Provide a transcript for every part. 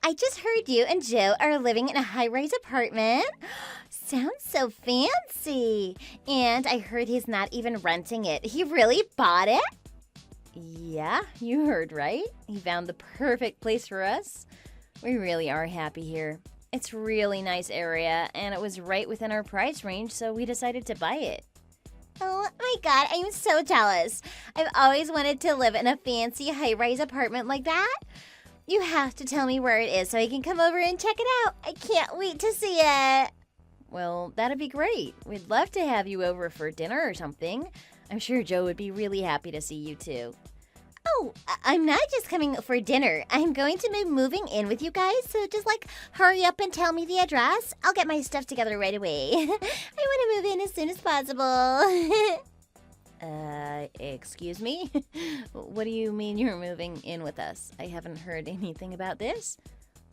I just heard you and Joe are living in a high-rise apartment. Sounds so fancy. And I heard he's not even renting it. He really bought it? Yeah, you heard right. He found the perfect place for us. We really are happy here. It's a really nice area, and it was right within our price range, so we decided to buy it. Oh my god, I'm so jealous. I've always wanted to live in a fancy high-rise apartment like that. You have to tell me where it is so I can come over and check it out. I can't wait to see it. Well, that'd be great. We'd love to have you over for dinner or something. I'm sure Joe would be really happy to see you too. Oh, I'm not just coming for dinner. I'm going to be moving in with you guys, so just hurry up and tell me the address. I'll get my stuff together right away. I want to move in as soon as possible. Excuse me? What do you mean you're moving in with us? I haven't heard anything about this.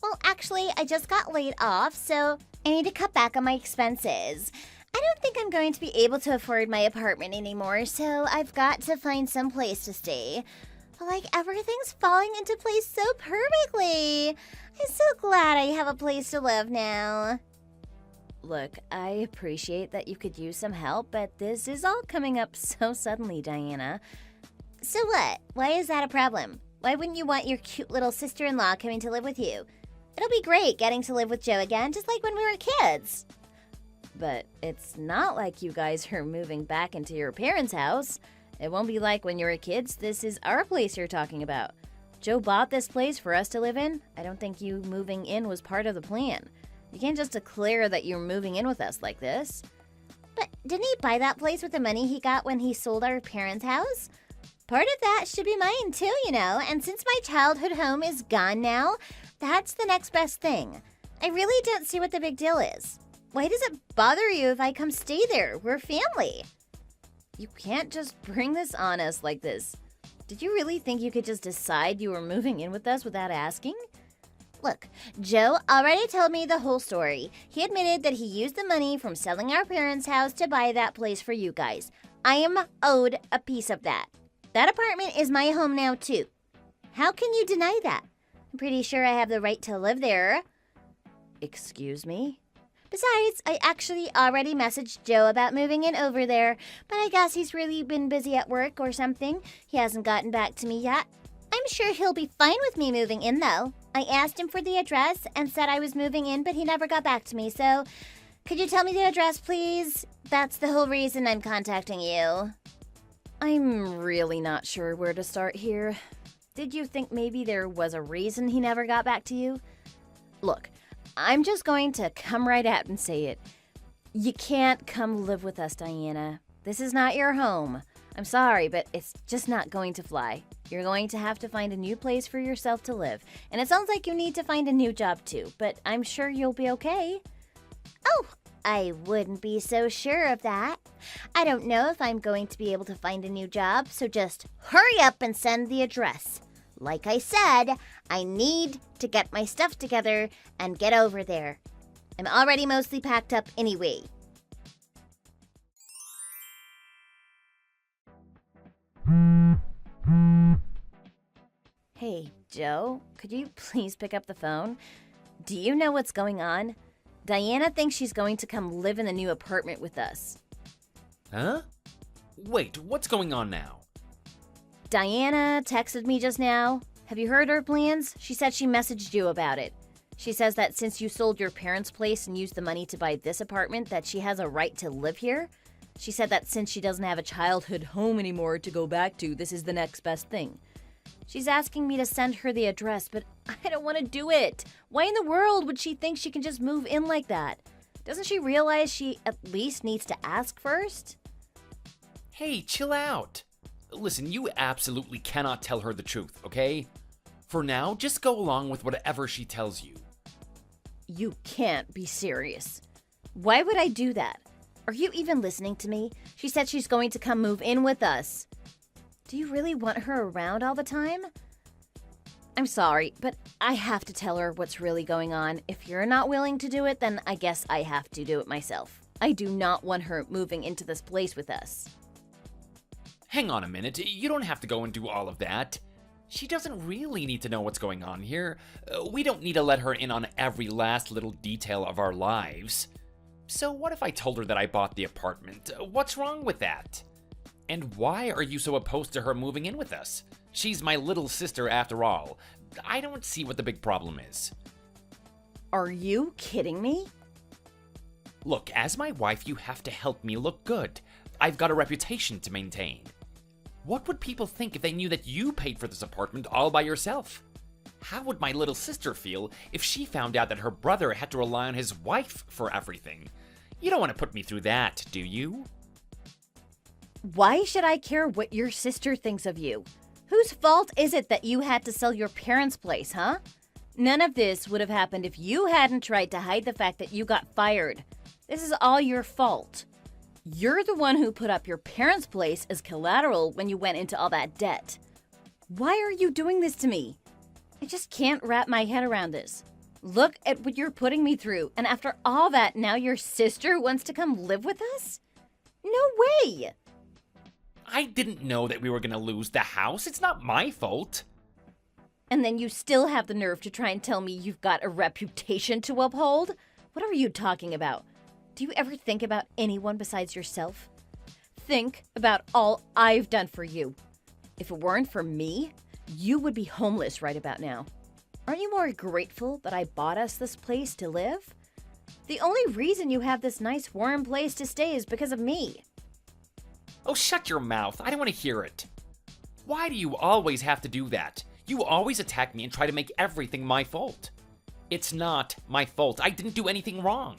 Well, actually, I just got laid off, so I need to cut back on my expenses. I don't think I'm going to be able to afford my apartment anymore, so I've got to find some place to stay. But everything's falling into place so perfectly. I'm so glad I have a place to live now. Look, I appreciate that you could use some help, but this is all coming up so suddenly, Diana. So what? Why is that a problem? Why wouldn't you want your cute little sister-in-law coming to live with you? It'll be great getting to live with Joe again, just like when we were kids. But it's not like you guys are moving back into your parents' house. It won't be like when you were kids. This is our place you're talking about. Joe bought this place for us to live in. I don't think you moving in was part of the plan. You can't just declare that you're moving in with us like this. But didn't he buy that place with the money he got when he sold our parents' house? Part of that should be mine too, and since my childhood home is gone now, that's the next best thing. I really don't see what the big deal is. Why does it bother you if I come stay there? We're family. You can't just bring this on us like this. Did you really think you could just decide you were moving in with us without asking? Look, Joe already told me the whole story. He admitted that he used the money from selling our parents' house to buy that place for you guys. I am owed a piece of that. That apartment is my home now, too. How can you deny that? I'm pretty sure I have the right to live there. Excuse me? Besides, I actually already messaged Joe about moving in over there, but I guess he's really been busy at work or something. He hasn't gotten back to me yet. I'm sure he'll be fine with me moving in, though. I asked him for the address and said I was moving in, but he never got back to me, so could you tell me the address, please? That's the whole reason I'm contacting you. I'm really not sure where to start here. Did you think maybe there was a reason he never got back to you? Look, I'm just going to come right out and say it. You can't come live with us, Diana. This is not your home. I'm sorry, but it's just not going to fly. You're going to have to find a new place for yourself to live. And it sounds like you need to find a new job too, but I'm sure you'll be okay. Oh, I wouldn't be so sure of that. I don't know if I'm going to be able to find a new job, so just hurry up and send the address. Like I said, I need to get my stuff together and get over there. I'm already mostly packed up anyway. Hey, Joe, could you please pick up the phone? Do you know what's going on? Diana thinks she's going to come live in the new apartment with us. Huh? Wait, what's going on now? Diana texted me just now. Have you heard her plans? She said she messaged you about it. She says that since you sold your parents' place and used the money to buy this apartment, that she has a right to live here. She said that since she doesn't have a childhood home anymore to go back to, this is the next best thing. She's asking me to send her the address, but I don't want to do it. Why in the world would she think she can just move in like that? Doesn't she realize she at least needs to ask first? Hey, chill out. Listen, you absolutely cannot tell her the truth, okay? For now, just go along with whatever she tells you. You can't be serious. Why would I do that? Are you even listening to me? She said she's going to come move in with us. Do you really want her around all the time? I'm sorry, but I have to tell her what's really going on. If you're not willing to do it, then I guess I have to do it myself. I do not want her moving into this place with us. Hang on a minute, you don't have to go and do all of that. She doesn't really need to know what's going on here. We don't need to let her in on every last little detail of our lives. So what if I told her that I bought the apartment? What's wrong with that? And why are you so opposed to her moving in with us? She's my little sister after all. I don't see what the big problem is. Are you kidding me? Look, as my wife, you have to help me look good. I've got a reputation to maintain. What would people think if they knew that you paid for this apartment all by yourself? How would my little sister feel if she found out that her brother had to rely on his wife for everything? You don't want to put me through that, do you? Why should I care what your sister thinks of you? Whose fault is it that you had to sell your parents' place, huh? None of this would have happened if you hadn't tried to hide the fact that you got fired. This is all your fault. You're the one who put up your parents' place as collateral when you went into all that debt. Why are you doing this to me? I just can't wrap my head around this. Look at what you're putting me through, and after all that, now your sister wants to come live with us? No way! I didn't know that we were going to lose the house. It's not my fault. And then you still have the nerve to try and tell me you've got a reputation to uphold? What are you talking about? Do you ever think about anyone besides yourself? Think about all I've done for you. If it weren't for me, you would be homeless right about now. Aren't you more grateful that I bought us this place to live? The only reason you have this nice warm place to stay is because of me. Oh, shut your mouth. I don't want to hear it. Why do you always have to do that? You always attack me and try to make everything my fault. It's not my fault. I didn't do anything wrong.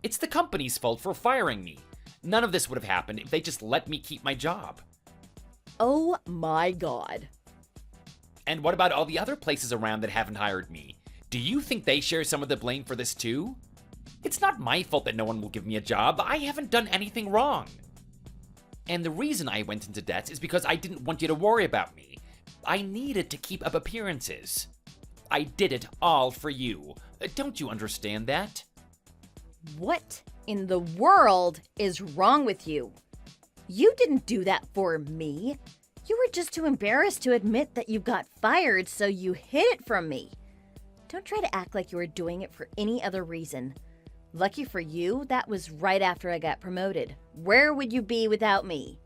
It's the company's fault for firing me. None of this would have happened if they just let me keep my job. Oh my God. And what about all the other places around that haven't hired me? Do you think they share some of the blame for this too? It's not my fault that no one will give me a job. I haven't done anything wrong. And the reason I went into debt is because I didn't want you to worry about me. I needed to keep up appearances. I did it all for you. Don't you understand that? What in the world is wrong with you? You didn't do that for me. You were just too embarrassed to admit that you got fired, so you hid it from me. Don't try to act like you were doing it for any other reason. Lucky for you, that was right after I got promoted. Where would you be without me?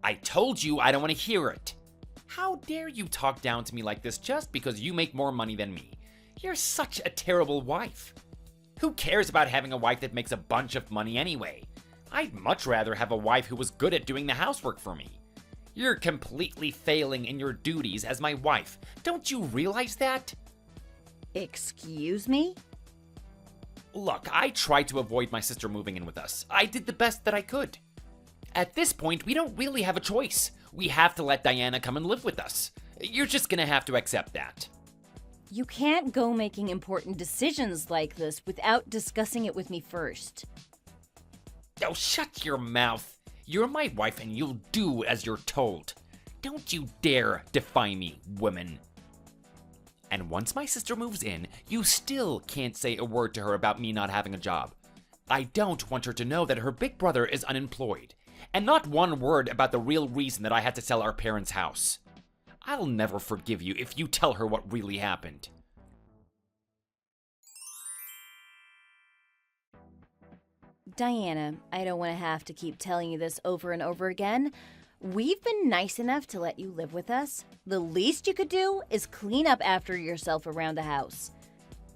I told you I don't want to hear it. How dare you talk down to me like this just because you make more money than me? You're such a terrible wife. Who cares about having a wife that makes a bunch of money anyway? I'd much rather have a wife who was good at doing the housework for me. You're completely failing in your duties as my wife. Don't you realize that? Excuse me? Look, I tried to avoid my sister moving in with us. I did the best that I could. At this point, we don't really have a choice. We have to let Diana come and live with us. You're just gonna have to accept that. You can't go making important decisions like this without discussing it with me first. Oh, shut your mouth. You're my wife and you'll do as you're told. Don't you dare defy me, woman. And once my sister moves in, you still can't say a word to her about me not having a job. I don't want her to know that her big brother is unemployed. And not one word about the real reason that I had to sell our parents' house. I'll never forgive you if you tell her what really happened. Diana, I don't want to have to keep telling you this over and over again. We've been nice enough to let you live with us. The least you could do is clean up after yourself around the house.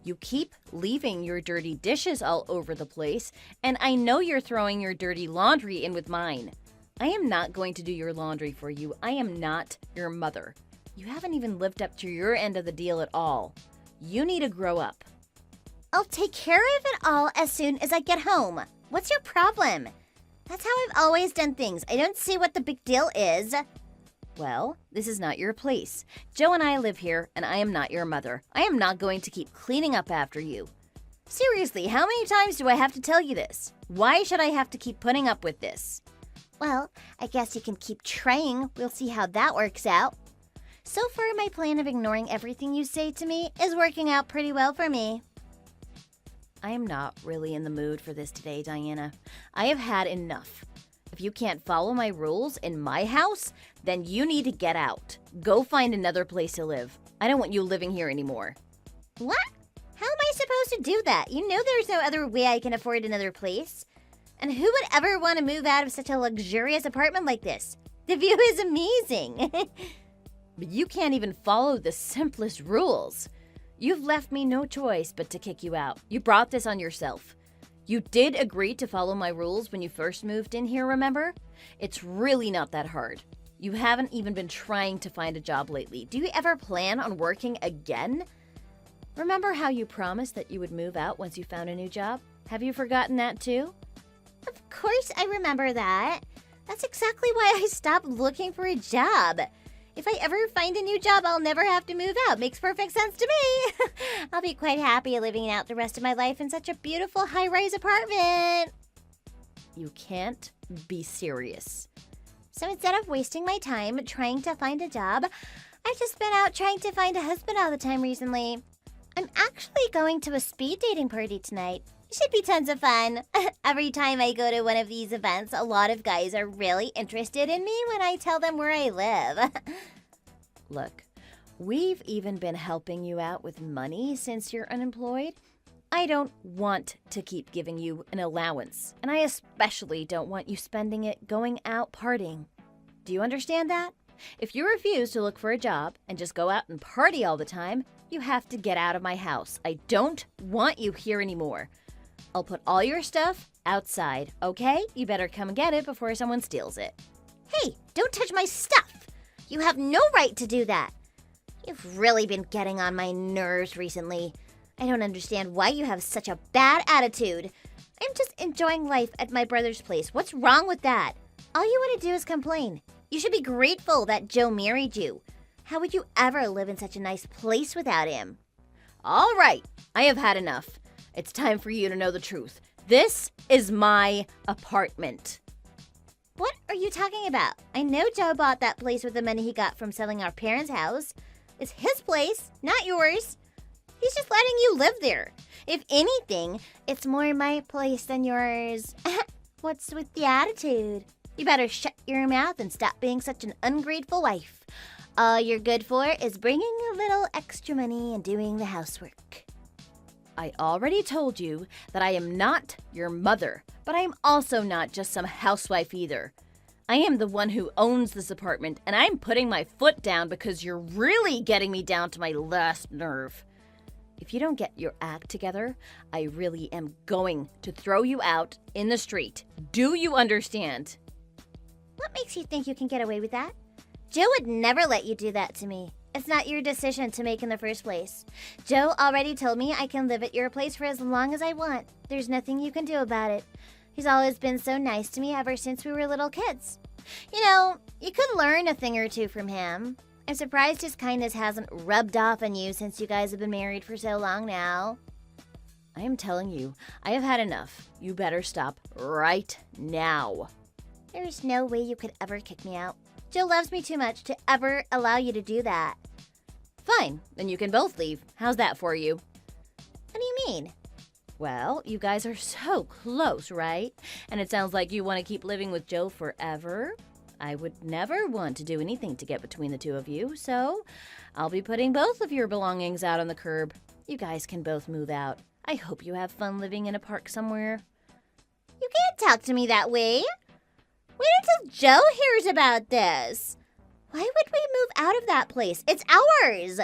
You keep leaving your dirty dishes all over the place, and I know you're throwing your dirty laundry in with mine. I am not going to do your laundry for you. I am not your mother. You haven't even lived up to your end of the deal at all. You need to grow up. I'll take care of it all as soon as I get home. What's your problem? That's how I've always done things. I don't see what the big deal is. Well, this is not your place. Joe and I live here, and I am not your mother. I am not going to keep cleaning up after you. Seriously, how many times do I have to tell you this? Why should I have to keep putting up with this? Well, I guess you can keep trying. We'll see how that works out. So far, my plan of ignoring everything you say to me is working out pretty well for me. I am not really in the mood for this today, Diana. I have had enough. If you can't follow my rules in my house, then you need to get out. Go find another place to live. I don't want you living here anymore. What? How am I supposed to do that? You know there's no other way I can afford another place. And who would ever want to move out of such a luxurious apartment like this? The view is amazing. But you can't even follow the simplest rules. You've left me no choice but to kick you out. You brought this on yourself. You did agree to follow my rules when you first moved in here, remember? It's really not that hard. You haven't even been trying to find a job lately. Do you ever plan on working again? Remember how you promised that you would move out once you found a new job? Have you forgotten that too? Of course I remember that. That's exactly why I stopped looking for a job. If I ever find a new job, I'll never have to move out. Makes perfect sense to me. I'll be quite happy living out the rest of my life in such a beautiful high-rise apartment. You can't be serious. So instead of wasting my time trying to find a job, I've just been out trying to find a husband all the time recently. I'm actually going to a speed dating party tonight. It should be tons of fun. Every time I go to one of these events, a lot of guys are really interested in me when I tell them where I live. Look, we've even been helping you out with money since you're unemployed. I don't want to keep giving you an allowance, and I especially don't want you spending it going out partying. Do you understand that? If you refuse to look for a job and just go out and party all the time, you have to get out of my house. I don't want you here anymore. I'll put all your stuff outside, okay? You better come and get it before someone steals it. Hey, don't touch my stuff! You have no right to do that. You've really been getting on my nerves recently. I don't understand why you have such a bad attitude. I'm just enjoying life at my brother's place. What's wrong with that? All you want to do is complain. You should be grateful that Joe married you. How would you ever live in such a nice place without him? All right, I have had enough. It's time for you to know the truth. This is my apartment. What are you talking about? I know Joe bought that place with the money he got from selling our parents' house. It's his place, not yours. He's just letting you live there. If anything, it's more my place than yours. What's with the attitude? You better shut your mouth and stop being such an ungrateful wife. All you're good for is bringing a little extra money and doing the housework. I already told you that I am not your mother, but I am also not just some housewife either. I am the one who owns this apartment, and I'm putting my foot down because you're really getting me down to my last nerve. If you don't get your act together, I really am going to throw you out in the street. Do you understand? What makes you think you can get away with that? Joe would never let you do that to me. It's not your decision to make in the first place. Joe already told me I can live at your place for as long as I want. There's nothing you can do about it. He's always been so nice to me ever since we were little kids. You know, you could learn a thing or two from him. I'm surprised his kindness hasn't rubbed off on you since you guys have been married for so long now. I am telling you, I have had enough. You better stop right now. There's no way you could ever kick me out. Joe loves me too much to ever allow you to do that. Fine, then you can both leave. How's that for you? What do you mean? Well, you guys are so close, right? And it sounds like you want to keep living with Joe forever. I would never want to do anything to get between the two of you, so I'll be putting both of your belongings out on the curb. You guys can both move out. I hope you have fun living in a park somewhere. You can't talk to me that way. Wait until Joe hears about this. Why would we move out of that place? It's ours.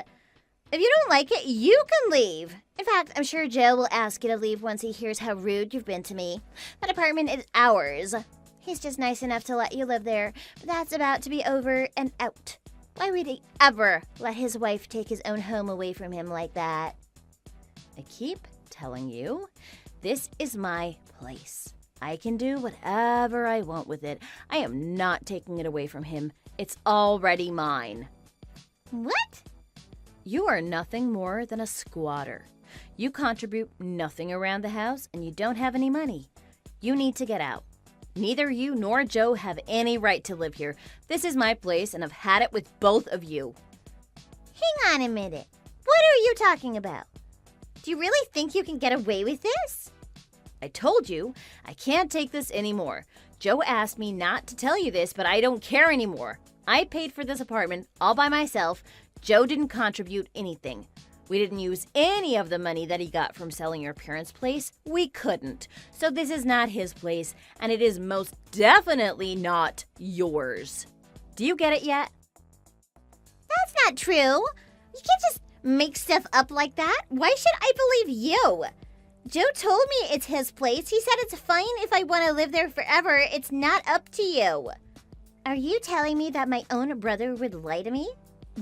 If you don't like it, you can leave. In fact, I'm sure Joe will ask you to leave once he hears how rude you've been to me. That apartment is ours. He's just nice enough to let you live there, but that's about to be over and out. Why would he ever let his wife take his own home away from him like that? I keep telling you, this is my place. I can do whatever I want with it. I am not taking it away from him. It's already mine. What? You are nothing more than a squatter. You contribute nothing around the house, and you don't have any money. You need to get out. Neither you nor Joe have any right to live here. This is my place, and I've had it with both of you. Hang on a minute. What are you talking about? Do you really think you can get away with this? I told you, I can't take this anymore. Joe asked me not to tell you this, but I don't care anymore. I paid for this apartment all by myself. Joe didn't contribute anything. We didn't use any of the money that he got from selling your parents' place. We couldn't. So this is not his place, and it is most definitely not yours. Do you get it yet? That's not true. You can't just make stuff up like that. Why should I believe you? Joe told me it's his place. He said it's fine if I want to live there forever. It's not up to you. Are you telling me that my own brother would lie to me?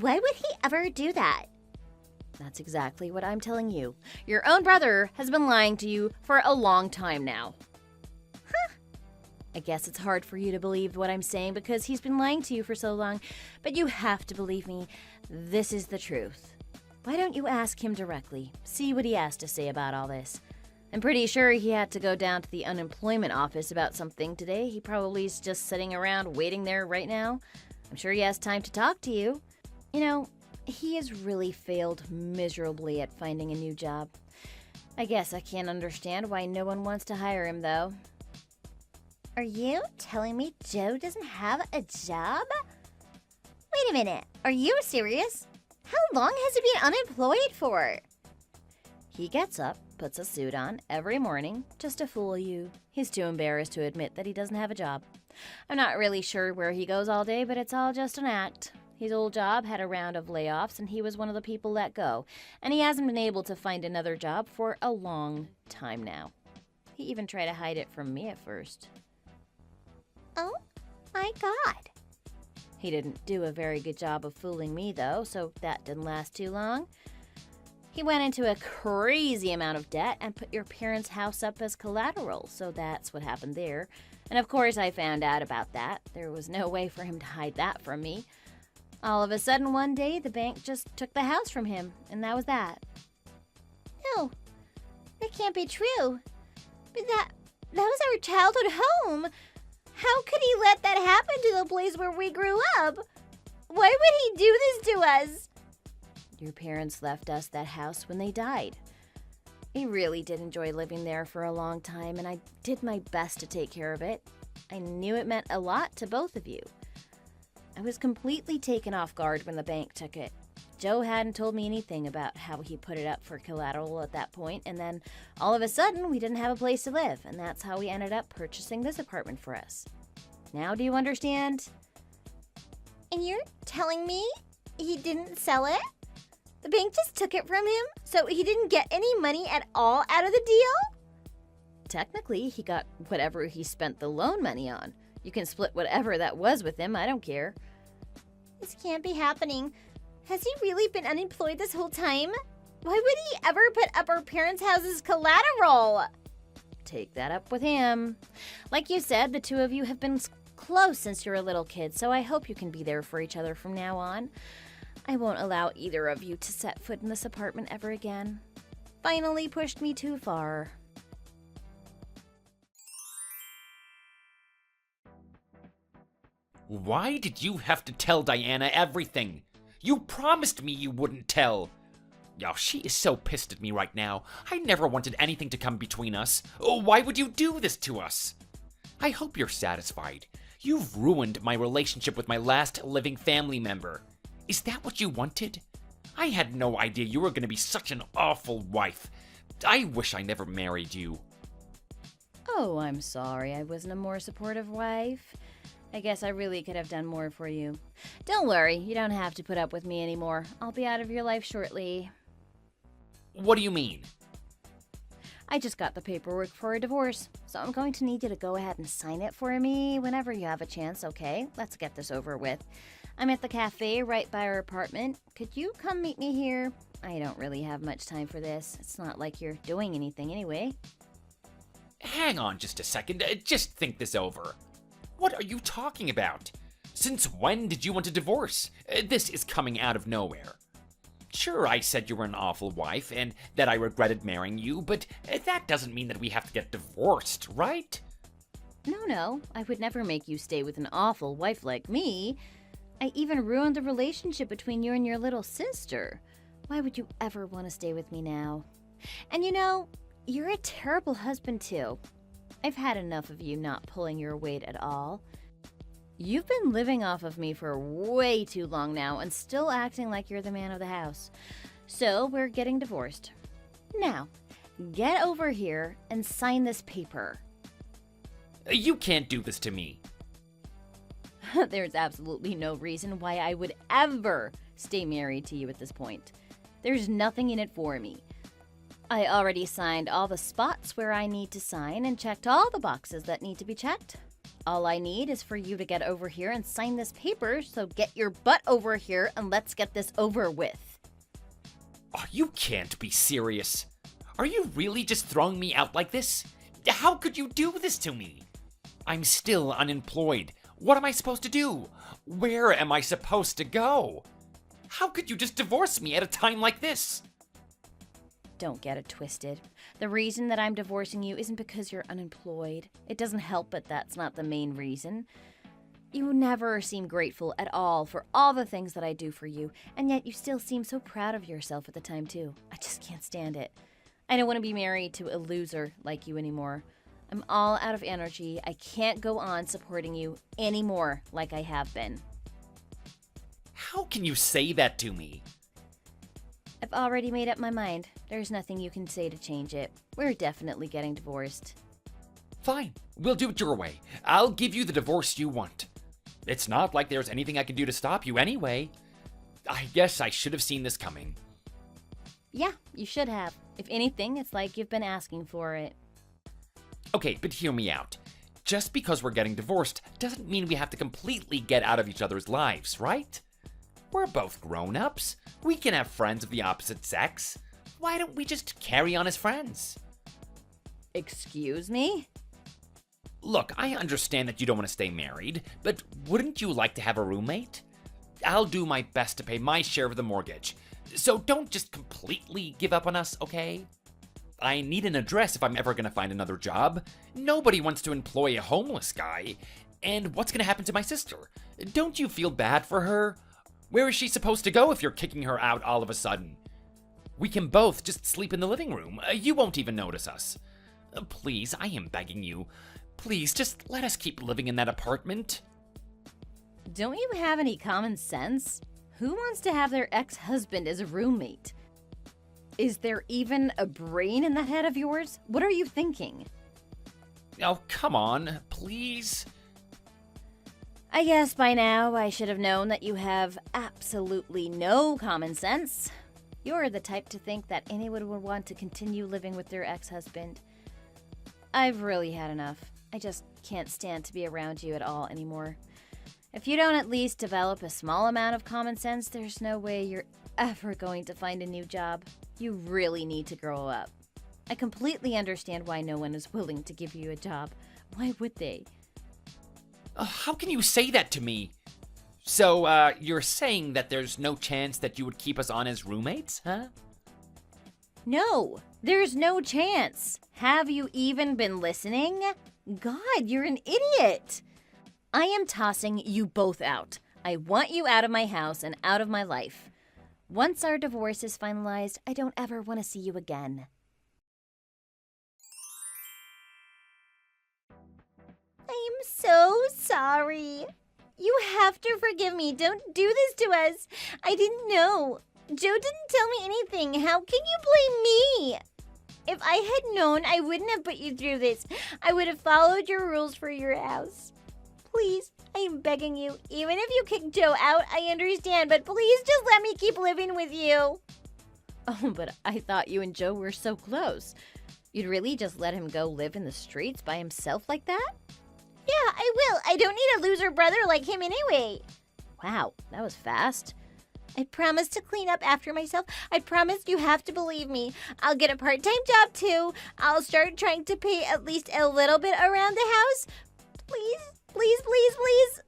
Why would he ever do that? That's exactly what I'm telling you. Your own brother has been lying to you for a long time now. I guess it's hard for you to believe what I'm saying because he's been lying to you for so long, but you have to believe me. This is the truth. Why don't you ask him directly? See what he has to say about all this. I'm pretty sure he had to go down to the unemployment office about something today. He probably is just sitting around waiting there right now. I'm sure he has time to talk to you. You know, he has really failed miserably at finding a new job. I guess I can't understand why no one wants to hire him, though. Are you telling me Joe doesn't have a job? Wait a minute. Are you serious? How long has he been unemployed for? He gets up, puts a suit on every morning just to fool you. He's too embarrassed to admit that he doesn't have a job. I'm not really sure where he goes all day, but it's all just an act. His old job had a round of layoffs, and he was one of the people let go. And he hasn't been able to find another job for a long time now. He even tried to hide it from me at first. Oh my God. He didn't do a very good job of fooling me, though, so that didn't last too long. He went into a crazy amount of debt and put your parents' house up as collateral, so that's what happened there. And of course I found out about that. There was no way for him to hide that from me. All of a sudden one day, the bank just took the house from him, and that was that. No, that can't be true. But that was our childhood home. How could he let that happen to the place where we grew up? Why would he do this to us? Your parents left us that house when they died. He really did enjoy living there for a long time, and I did my best to take care of it. I knew it meant a lot to both of you. I was completely taken off guard when the bank took it. Joe hadn't told me anything about how he put it up for collateral at that point, and then all of a sudden we didn't have a place to live, and that's how we ended up purchasing this apartment for us. Now do you understand? And you're telling me he didn't sell it? The bank just took it from him, so he didn't get any money at all out of the deal? Technically, he got whatever he spent the loan money on. You can split whatever that was with him, I don't care. This can't be happening. Has he really been unemployed this whole time? Why would he ever put up our parents' house as collateral? Take that up with him. Like you said, the two of you have been close since you were a little kid, so I hope you can be there for each other from now on. I won't allow either of you to set foot in this apartment ever again. Finally pushed me too far. Why did you have to tell Diana everything? You promised me you wouldn't tell. Oh, she is so pissed at me right now. I never wanted anything to come between us. Oh, why would you do this to us? I hope you're satisfied. You've ruined my relationship with my last living family member. Is that what you wanted? I had no idea you were going to be such an awful wife. I wish I never married you. Oh, I'm sorry I wasn't a more supportive wife. I guess I really could have done more for you. Don't worry, you don't have to put up with me anymore. I'll be out of your life shortly. What do you mean? I just got the paperwork for a divorce, so I'm going to need you to go ahead and sign it for me whenever you have a chance, okay? Let's get this over with. I'm at the cafe right by our apartment. Could you come meet me here? I don't really have much time for this. It's not like you're doing anything anyway. Hang on just a second. Just think this over. What are you talking about? Since when did you want a divorce? This is coming out of nowhere. Sure, I said you were an awful wife and that I regretted marrying you, but that doesn't mean that we have to get divorced, right? No, I would never make you stay with an awful wife like me. I even ruined the relationship between you and your little sister. Why would you ever want to stay with me now? And you know, you're a terrible husband too. I've had enough of you not pulling your weight at all. You've been living off of me for way too long now and still acting like you're the man of the house. So we're getting divorced. Now, get over here and sign this paper. You can't do this to me. There's absolutely no reason why I would ever stay married to you at this point. There's nothing in it for me. I already signed all the spots where I need to sign and checked all the boxes that need to be checked. All I need is for you to get over here and sign this paper, so get your butt over here and let's get this over with. Oh, you can't be serious. Are you really just throwing me out like this? How could you do this to me? I'm still unemployed. What am I supposed to do? Where am I supposed to go? How could you just divorce me at a time like this? Don't get it twisted. The reason that I'm divorcing you isn't because you're unemployed. It doesn't help, but that's not the main reason. You never seem grateful at all for all the things that I do for you, and yet you still seem so proud of yourself at the time, too. I just can't stand it. I don't want to be married to a loser like you anymore. I'm all out of energy. I can't go on supporting you anymore like I have been. How can you say that to me? I've already made up my mind. There's nothing you can say to change it. We're definitely getting divorced. Fine, we'll do it your way. I'll give you the divorce you want. It's not like there's anything I can do to stop you anyway. I guess I should have seen this coming. Yeah, you should have. If anything, it's like you've been asking for it. Okay, but hear me out. Just because we're getting divorced doesn't mean we have to completely get out of each other's lives, right? We're both grown-ups. We can have friends of the opposite sex. Why don't we just carry on as friends? Excuse me? Look, I understand that you don't want to stay married, but wouldn't you like to have a roommate? I'll do my best to pay my share of the mortgage. So don't just completely give up on us, okay? I need an address if I'm ever going to find another job. Nobody wants to employ a homeless guy. And what's going to happen to my sister? Don't you feel bad for her? Where is she supposed to go if you're kicking her out all of a sudden? We can both just sleep in the living room. You won't even notice us. Please, I am begging you. Please, just let us keep living in that apartment. Don't you have any common sense? Who wants to have their ex-husband as a roommate? Is there even a brain in that head of yours? What are you thinking? Oh, come on, please. I guess by now I should have known that you have absolutely no common sense. You're the type to think that anyone would want to continue living with their ex-husband. I've really had enough. I just can't stand to be around you at all anymore. If you don't at least develop a small amount of common sense, there's no way you're ever going to find a new job. You really need to grow up. I completely understand why no one is willing to give you a job. Why would they? How can you say that to me? So, you're saying that there's no chance that you would keep us on as roommates, huh? No, there's no chance. Have you even been listening? God, you're an idiot. I am tossing you both out. I want you out of my house and out of my life. Once our divorce is finalized, I don't ever want to see you again. I'm so sorry. You have to forgive me. Don't do this to us. I didn't know. Joe didn't tell me anything. How can you blame me? If I had known, I wouldn't have put you through this. I would have followed your rules for your house. Please, I am begging you. Even if you kick Joe out, I understand, but please just let me keep living with you. Oh, but I thought you and Joe were so close. You'd really just let him go live in the streets by himself like that? Yeah, I will. I don't need a loser brother like him anyway. Wow, that was fast. I promise to clean up after myself. I promise you have to believe me. I'll get a part-time job too. I'll start trying to pay at least a little bit around the house. Please, please, please, please.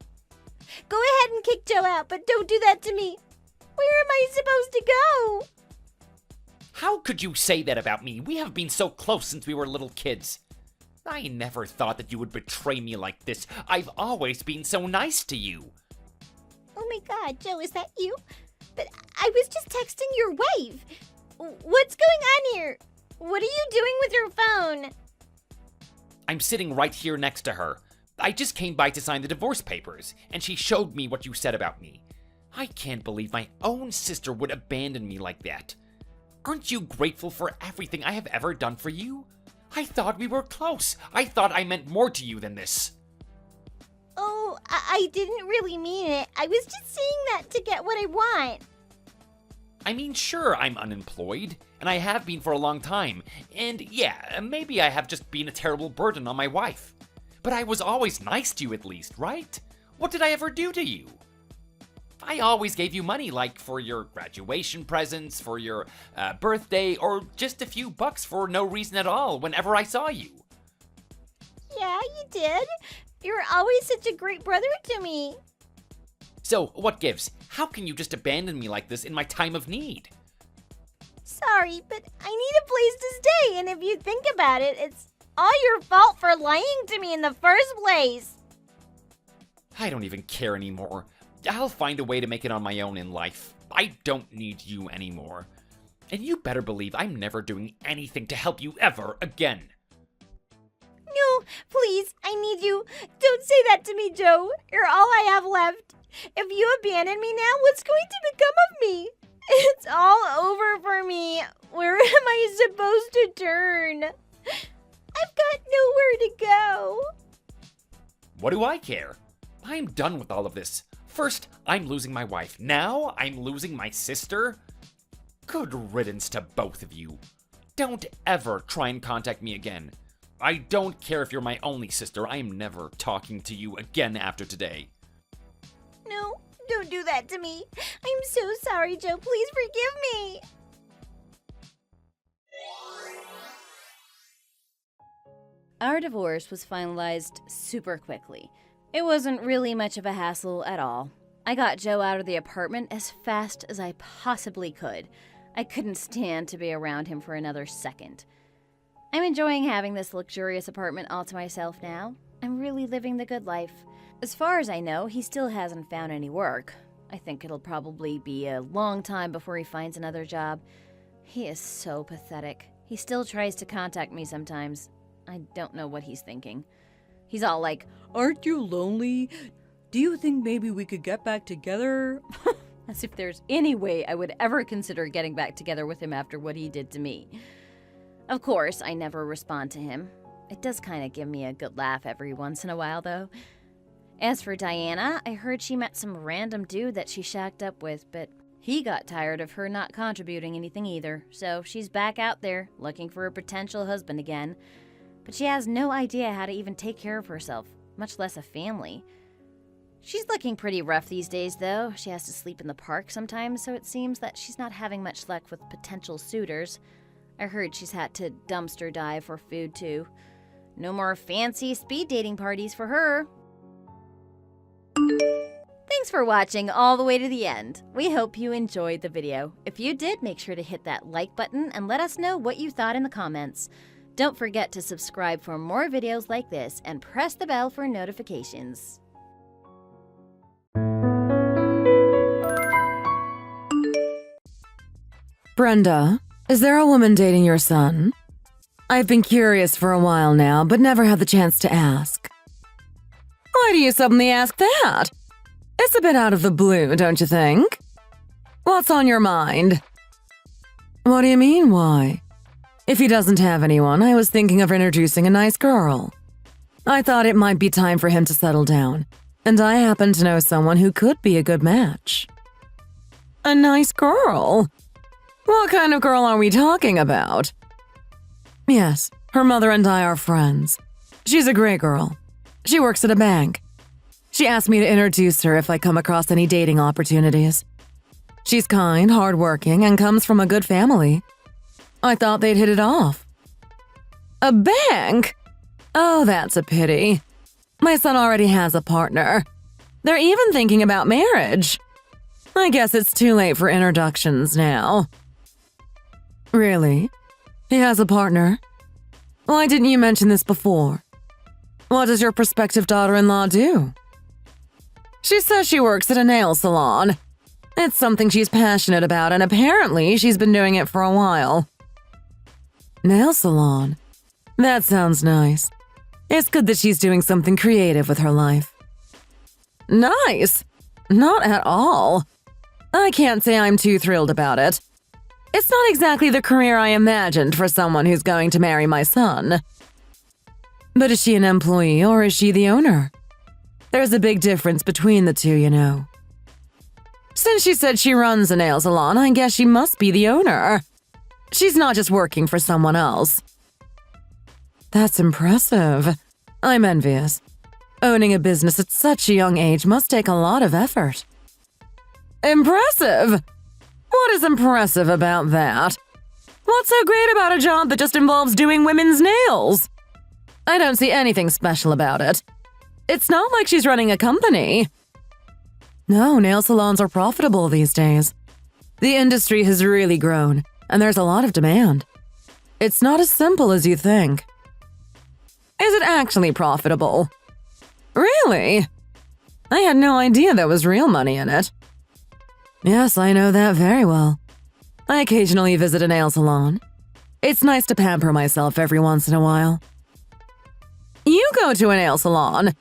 Go ahead and kick Joe out, but don't do that to me. Where am I supposed to go? How could you say that about me? We have been so close since we were little kids. I never thought that you would betray me like this. I've always been so nice to you. Oh my God, Joe, is that you? But I was just texting your wife. What's going on here? What are you doing with your phone? I'm sitting right here next to her. I just came by to sign the divorce papers, and she showed me what you said about me. I can't believe my own sister would abandon me like that. Aren't you grateful for everything I have ever done for you? I thought we were close. I thought I meant more to you than this. Oh, I didn't really mean it. I was just saying that to get what I want. I mean, sure, I'm unemployed, and I have been for a long time, and yeah, maybe I have just been a terrible burden on my wife. But I was always nice to you at least, right? What did I ever do to you? I always gave you money, like for your graduation presents, for your birthday, or just a few bucks for no reason at all whenever I saw you. Yeah, you did. You're always such a great brother to me. So, what gives? How can you just abandon me like this in my time of need? Sorry, but I need a place to stay, and if you think about it, it's all your fault for lying to me in the first place. I don't even care anymore. I'll find a way to make it on my own in life. I don't need you anymore. And you better believe I'm never doing anything to help you ever again. No, please, I need you. Don't say that to me, Joe. You're all I have left. If you abandon me now, what's going to become of me? It's all over for me. Where am I supposed to turn? I've got nowhere to go. What do I care? I'm done with all of this. First, I'm losing my wife. Now, I'm losing my sister. Good riddance to both of you. Don't ever try and contact me again. I don't care if you're my only sister. I am never talking to you again after today. No, don't do that to me. I'm so sorry, Joe. Please forgive me. Our divorce was finalized super quickly. It wasn't really much of a hassle at all. I got Joe out of the apartment as fast as I possibly could. I couldn't stand to be around him for another second. I'm enjoying having this luxurious apartment all to myself now. I'm really living the good life. As far as I know, he still hasn't found any work. I think it'll probably be a long time before he finds another job. He is so pathetic. He still tries to contact me sometimes. I don't know what he's thinking. He's all like, "Aren't you lonely? Do you think maybe we could get back together?" As if there's any way I would ever consider getting back together with him after what he did to me. Of course, I never respond to him. It does kind of give me a good laugh every once in a while, though. As for Diana, I heard she met some random dude that she shacked up with, but he got tired of her not contributing anything either, so she's back out there looking for a potential husband again. But she has no idea how to even take care of herself, much less a family. She's looking pretty rough these days, though. She has to sleep in the park sometimes, so it seems that she's not having much luck with potential suitors. I heard she's had to dumpster dive for food, too. No more fancy speed dating parties for her. Thanks for watching all the way to the end. We hope you enjoyed the video. If you did, make sure to hit that like button and let us know what you thought in the comments. Don't forget to subscribe for more videos like this and press the bell for notifications. Brenda, is there a woman dating your son? I've been curious for a while now, but never had the chance to ask. Why do you suddenly ask that? It's a bit out of the blue, don't you think? What's on your mind? What do you mean, why? If he doesn't have anyone, I was thinking of introducing a nice girl. I thought it might be time for him to settle down, and I happen to know someone who could be a good match. A nice girl? What kind of girl are we talking about? Yes, her mother and I are friends. She's a great girl. She works at a bank. She asked me to introduce her if I come across any dating opportunities. She's kind, hardworking, and comes from a good family. I thought they'd hit it off. A bank? Oh, that's a pity. My son already has a partner. They're even thinking about marriage. I guess it's too late for introductions now. Really? He has a partner? Why didn't you mention this before? What does your prospective daughter-in-law do? She says she works at a nail salon. It's something she's passionate about, and apparently she's been doing it for a while. Nail salon? That sounds nice. It's good that she's doing something creative with her life. Nice! Not at all. I can't say I'm too thrilled about it. It's not exactly the career I imagined for someone who's going to marry my son. But is she an employee or is she the owner? There's a big difference between the two, you know. Since she said she runs a nail salon, I guess she must be the owner. She's not just working for someone else. That's impressive. I'm envious. Owning a business at such a young age must take a lot of effort. Impressive? What is impressive about that? What's so great about a job that just involves doing women's nails? I don't see anything special about it. It's not like she's running a company. No, nail salons are profitable these days. The industry has really grown, and there's a lot of demand. It's not as simple as you think. Is it actually profitable? Really? I had no idea there was real money in it. Yes, I know that very well. I occasionally visit a nail salon. It's nice to pamper myself every once in a while. You go to a nail salon?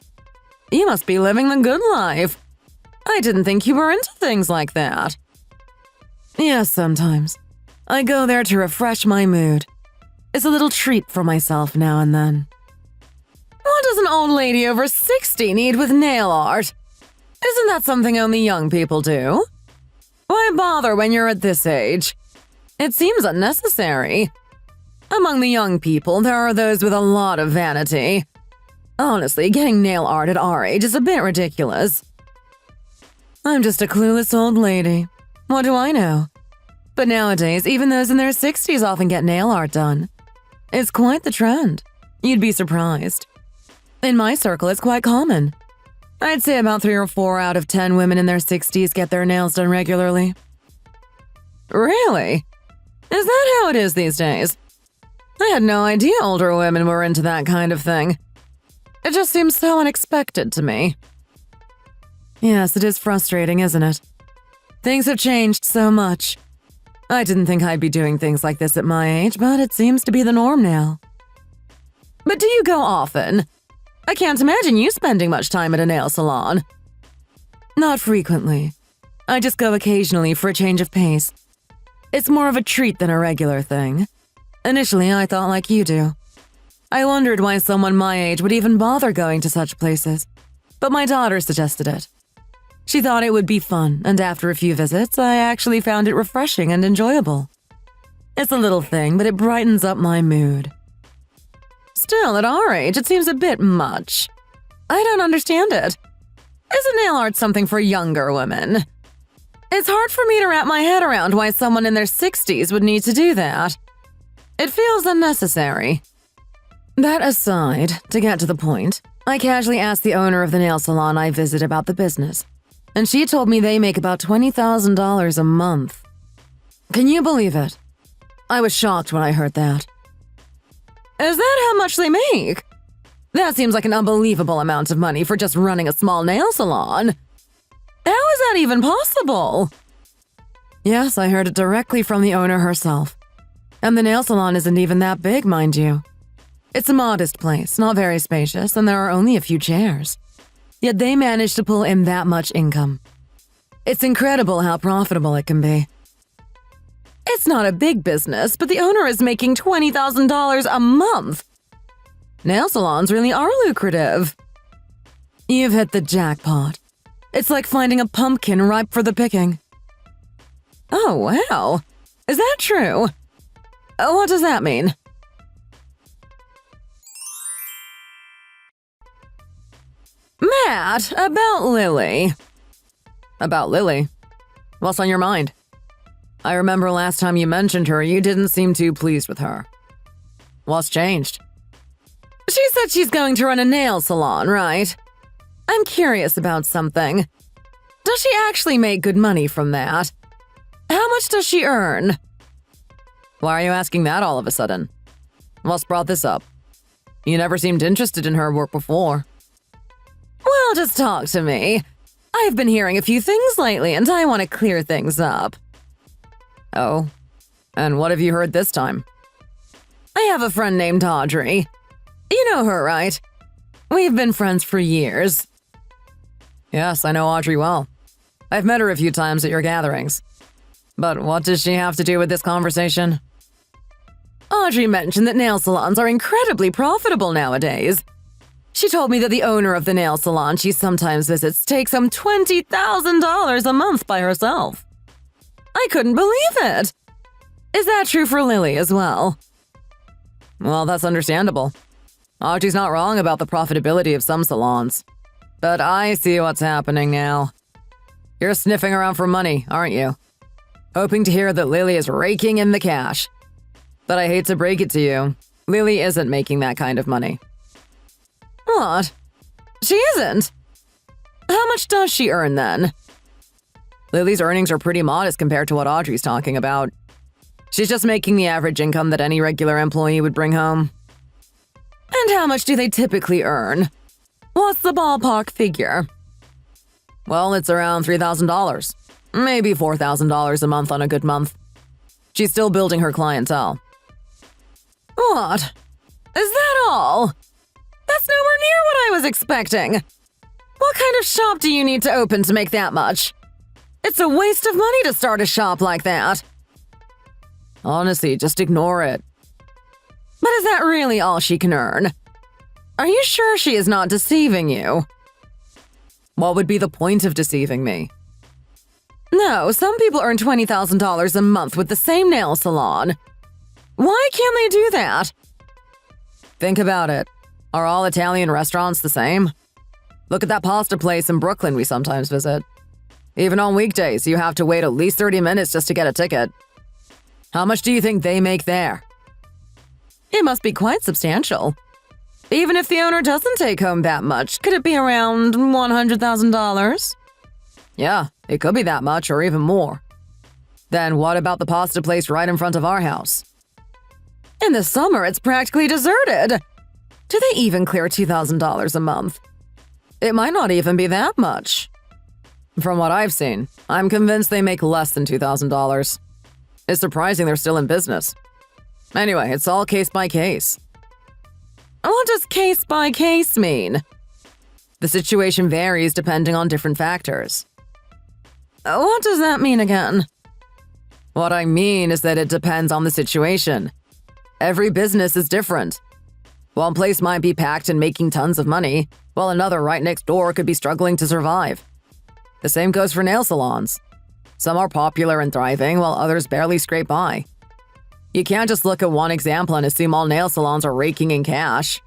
You must be living the good life. I didn't think you were into things like that. Yes, sometimes. I go there to refresh my mood. It's a little treat for myself now and then. What does an old lady over 60 need with nail art? Isn't that something only young people do? Why bother when you're at this age? It seems unnecessary. Among the young people, there are those with a lot of vanity. Honestly, getting nail art at our age is a bit ridiculous. I'm just a clueless old lady. What do I know? But nowadays, even those in their 60s often get nail art done. It's quite the trend. You'd be surprised. In my circle, it's quite common. I'd say about 3 or 4 out of 10 women in their 60s get their nails done regularly. Really? Is that how it is these days? I had no idea older women were into that kind of thing. It just seems so unexpected to me. Yes, it is frustrating, isn't it? Things have changed so much. I didn't think I'd be doing things like this at my age, but it seems to be the norm now. But do you go often? I can't imagine you spending much time at a nail salon. Not frequently. I just go occasionally for a change of pace. It's more of a treat than a regular thing. Initially, I thought like you do. I wondered why someone my age would even bother going to such places, but my daughter suggested it. She thought it would be fun, and after a few visits, I actually found it refreshing and enjoyable. It's a little thing, but it brightens up my mood. Still, at our age, it seems a bit much. I don't understand it. Isn't nail art something for younger women? It's hard for me to wrap my head around why someone in their 60s would need to do that. It feels unnecessary. That aside, to get to the point, I casually asked the owner of the nail salon I visit about the business, and she told me they make about $20,000 a month. Can you believe it? I was shocked when I heard that. Is that how much they make? That seems like an unbelievable amount of money for just running a small nail salon. How is that even possible? Yes, I heard it directly from the owner herself. And the nail salon isn't even that big, mind you. It's a modest place, not very spacious, and there are only a few chairs. Yet they managed to pull in that much income. It's incredible how profitable it can be. It's not a big business, but the owner is making $20,000 a month. Nail salons really are lucrative. You've hit the jackpot. It's like finding a pumpkin ripe for the picking. Oh, wow. Is that true? What does that mean? Matt, about Lily. About Lily? What's on your mind? I remember last time you mentioned her, you didn't seem too pleased with her. What's changed? She said she's going to run a nail salon, right? I'm curious about something. Does she actually make good money from that? How much does she earn? Why are you asking that all of a sudden? What's brought this up? You never seemed interested in her work before. Well, just talk to me. I've been hearing a few things lately, and I want to clear things up. Oh, and what have you heard this time? I have a friend named Audrey. You know her, right? We've been friends for years. Yes, I know Audrey well. I've met her a few times at your gatherings. But what does she have to do with this conversation? Audrey mentioned that nail salons are incredibly profitable nowadays. She told me that the owner of the nail salon she sometimes visits takes home $20,000 a month by herself. I couldn't believe it. Is that true for Lily as well? Well, that's understandable. Audrey's not wrong about the profitability of some salons. But I see what's happening now. You're sniffing around for money, aren't you? Hoping to hear that Lily is raking in the cash. But I hate to break it to you, Lily isn't making that kind of money. What? She isn't? How much does she earn then? Lily's earnings are pretty modest compared to what Audrey's talking about. She's just making the average income that any regular employee would bring home. And how much do they typically earn? What's the ballpark figure? Well, it's around $3,000. Maybe $4,000 a month on a good month. She's still building her clientele. What? Is that all? That's nowhere near what I was expecting. What kind of shop do you need to open to make that much? It's a waste of money to start a shop like that. Honestly, just ignore it. But is that really all she can earn? Are you sure she is not deceiving you? What would be the point of deceiving me? No, some people earn $20,000 a month with the same nail salon. Why can't they do that? Think about it. Are all Italian restaurants the same? Look at that pasta place in Brooklyn we sometimes visit. Even on weekdays, you have to wait at least 30 minutes just to get a ticket. How much do you think they make there? It must be quite substantial. Even if the owner doesn't take home that much, could it be around $100,000? Yeah, it could be that much or even more. Then what about the pasta place right in front of our house? In the summer, it's practically deserted. Do they even clear $2,000 a month? It might not even be that much. From what I've seen, I'm convinced they make less than $2,000. It's surprising they're still in business. Anyway, it's all case by case. What does case by case mean? The situation varies depending on different factors. What does that mean again? What I mean is that it depends on the situation. Every business is different. One place might be packed and making tons of money, while another right next door could be struggling to survive. The same goes for nail salons. Some are popular and thriving, while others barely scrape by. You can't just look at one example and assume all nail salons are raking in cash.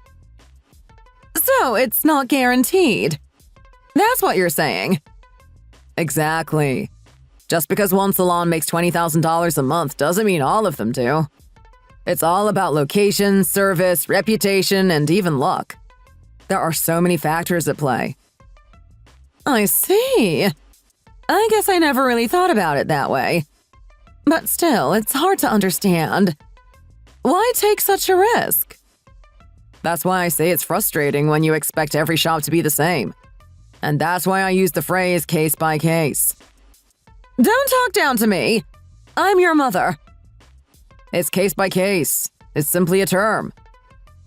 So it's not guaranteed. That's what you're saying. Exactly. Just because one salon makes $20,000 a month doesn't mean all of them do. It's all about location, service, reputation, and even luck. There are so many factors at play. I see. I guess I never really thought about it that way. But still, it's hard to understand. Why take such a risk? That's why I say it's frustrating when you expect every shop to be the same. And that's why I use the phrase case by case. Don't talk down to me. I'm your mother. It's case by case. It's simply a term.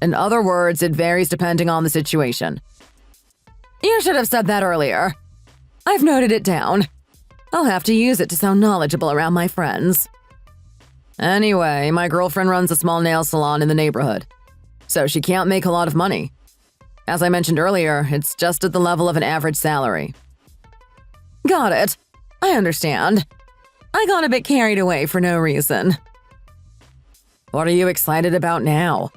In other words, it varies depending on the situation. You should have said that earlier. I've noted it down. I'll have to use it to sound knowledgeable around my friends. Anyway, my girlfriend runs a small nail salon in the neighborhood, so she can't make a lot of money. As I mentioned earlier, it's just at the level of an average salary. Got it. I understand. I got a bit carried away for no reason. What are you excited about now?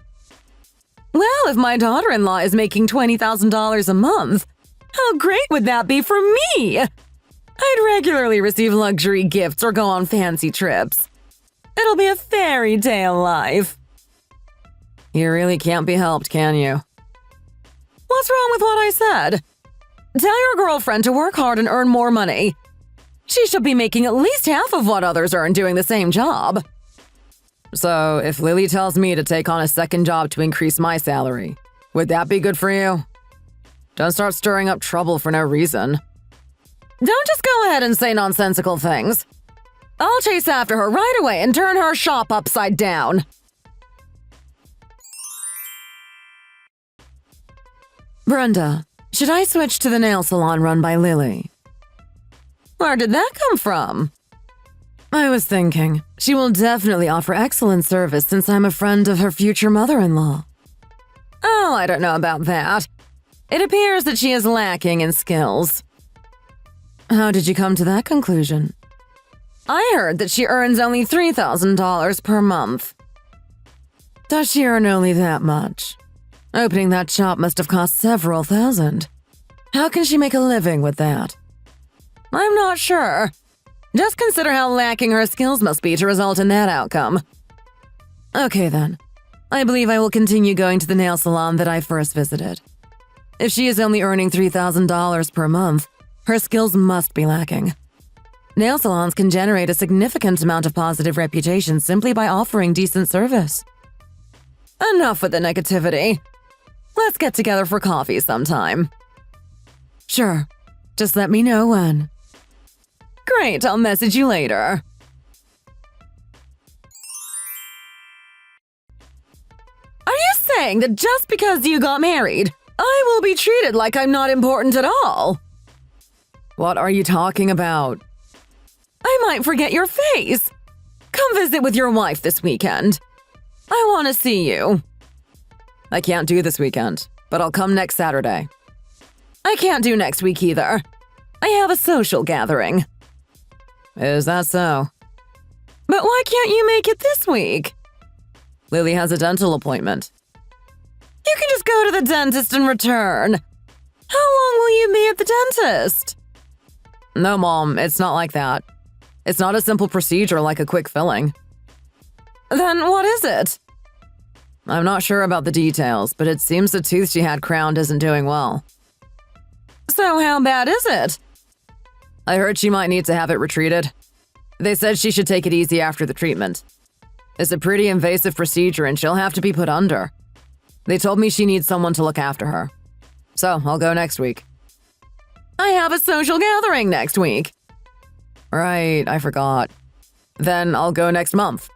Well, if my daughter-in-law is making $20,000 a month, how great would that be for me? I'd regularly receive luxury gifts or go on fancy trips. It'll be a fairy tale life. You really can't be helped, can you? What's wrong with what I said? Tell your girlfriend to work hard and earn more money. She should be making at least half of what others earn doing the same job. So, if Lily tells me to take on a second job to increase my salary, would that be good for you? Don't start stirring up trouble for no reason. Don't just go ahead and say nonsensical things. I'll chase after her right away and turn her shop upside down. Brenda, should I switch to the nail salon run by Lily? Where did that come from? I was thinking, she will definitely offer excellent service since I'm a friend of her future mother-in-law. Oh, I don't know about that. It appears that she is lacking in skills. How did you come to that conclusion? I heard that she earns only $3,000 per month. Does she earn only that much? Opening that shop must have cost several thousand. How can she make a living with that? I'm not sure. Just consider how lacking her skills must be to result in that outcome. Okay then. I believe I will continue going to the nail salon that I first visited. If she is only earning $3,000 per month, her skills must be lacking. Nail salons can generate a significant amount of positive reputation simply by offering decent service. Enough with the negativity. Let's get together for coffee sometime. Sure. Just let me know when. Great, I'll message you later. Are you saying that just because you got married, I will be treated like I'm not important at all? What are you talking about? I might forget your face. Come visit with your wife this weekend. I want to see you. I can't do this weekend, but I'll come next Saturday. I can't do next week either. I have a social gathering. Is that so? But why can't you make it this week? Lily has a dental appointment. You can just go to the dentist and return. How long will you be at the dentist? No, Mom, it's not like that. It's not a simple procedure like a quick filling. Then what is it? I'm not sure about the details, but it seems the tooth she had crowned isn't doing well. So how bad is it? I heard she might need to have it retreated. They said she should take it easy after the treatment. It's a pretty invasive procedure and she'll have to be put under. They told me she needs someone to look after her. So I'll go next week. I have a social gathering next week. Right, I forgot. Then I'll go next month.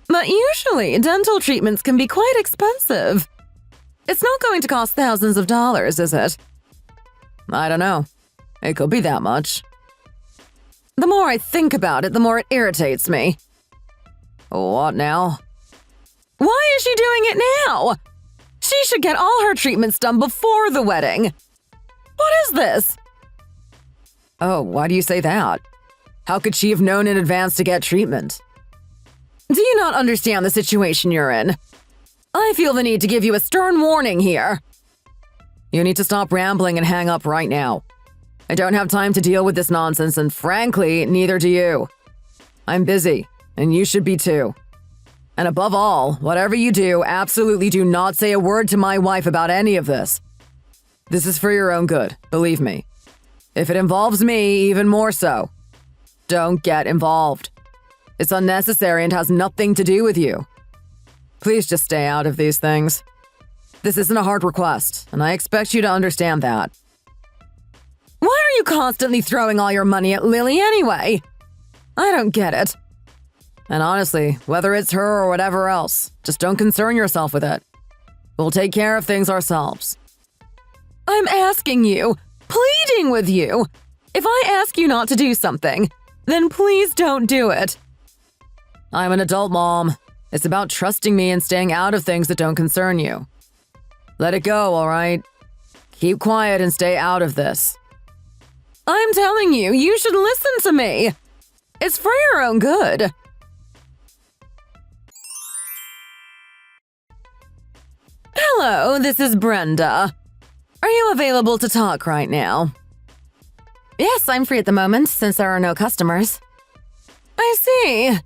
But usually, dental treatments can be quite expensive. It's not going to cost thousands of dollars, is it? I don't know. It could be that much. The more I think about it, the more it irritates me. What now? Why is she doing it now? She should get all her treatments done before the wedding. What is this? Oh, why do you say that? How could she have known in advance to get treatment? Do you not understand the situation you're in? I feel the need to give you a stern warning here. You need to stop rambling and hang up right now. I don't have time to deal with this nonsense, and frankly, neither do you. I'm busy, and you should be too. And above all, whatever you do, absolutely do not say a word to my wife about any of this. This is for your own good, believe me. If it involves me, even more so. Don't get involved. It's unnecessary and has nothing to do with you. Please just stay out of these things. This isn't a hard request, and I expect you to understand that. Why are you constantly throwing all your money at Lily anyway? I don't get it. And honestly, whether it's her or whatever else, just don't concern yourself with it. We'll take care of things ourselves. I'm asking you, pleading with you. If I ask you not to do something, then please don't do it. I'm an adult, Mom. It's about trusting me and staying out of things that don't concern you. Let it go, all right? Keep quiet and stay out of this. I'm telling you, you should listen to me. It's for your own good. Hello, this is Brenda. Are you available to talk right now? Yes, I'm free at the moment, since there are no customers. I see.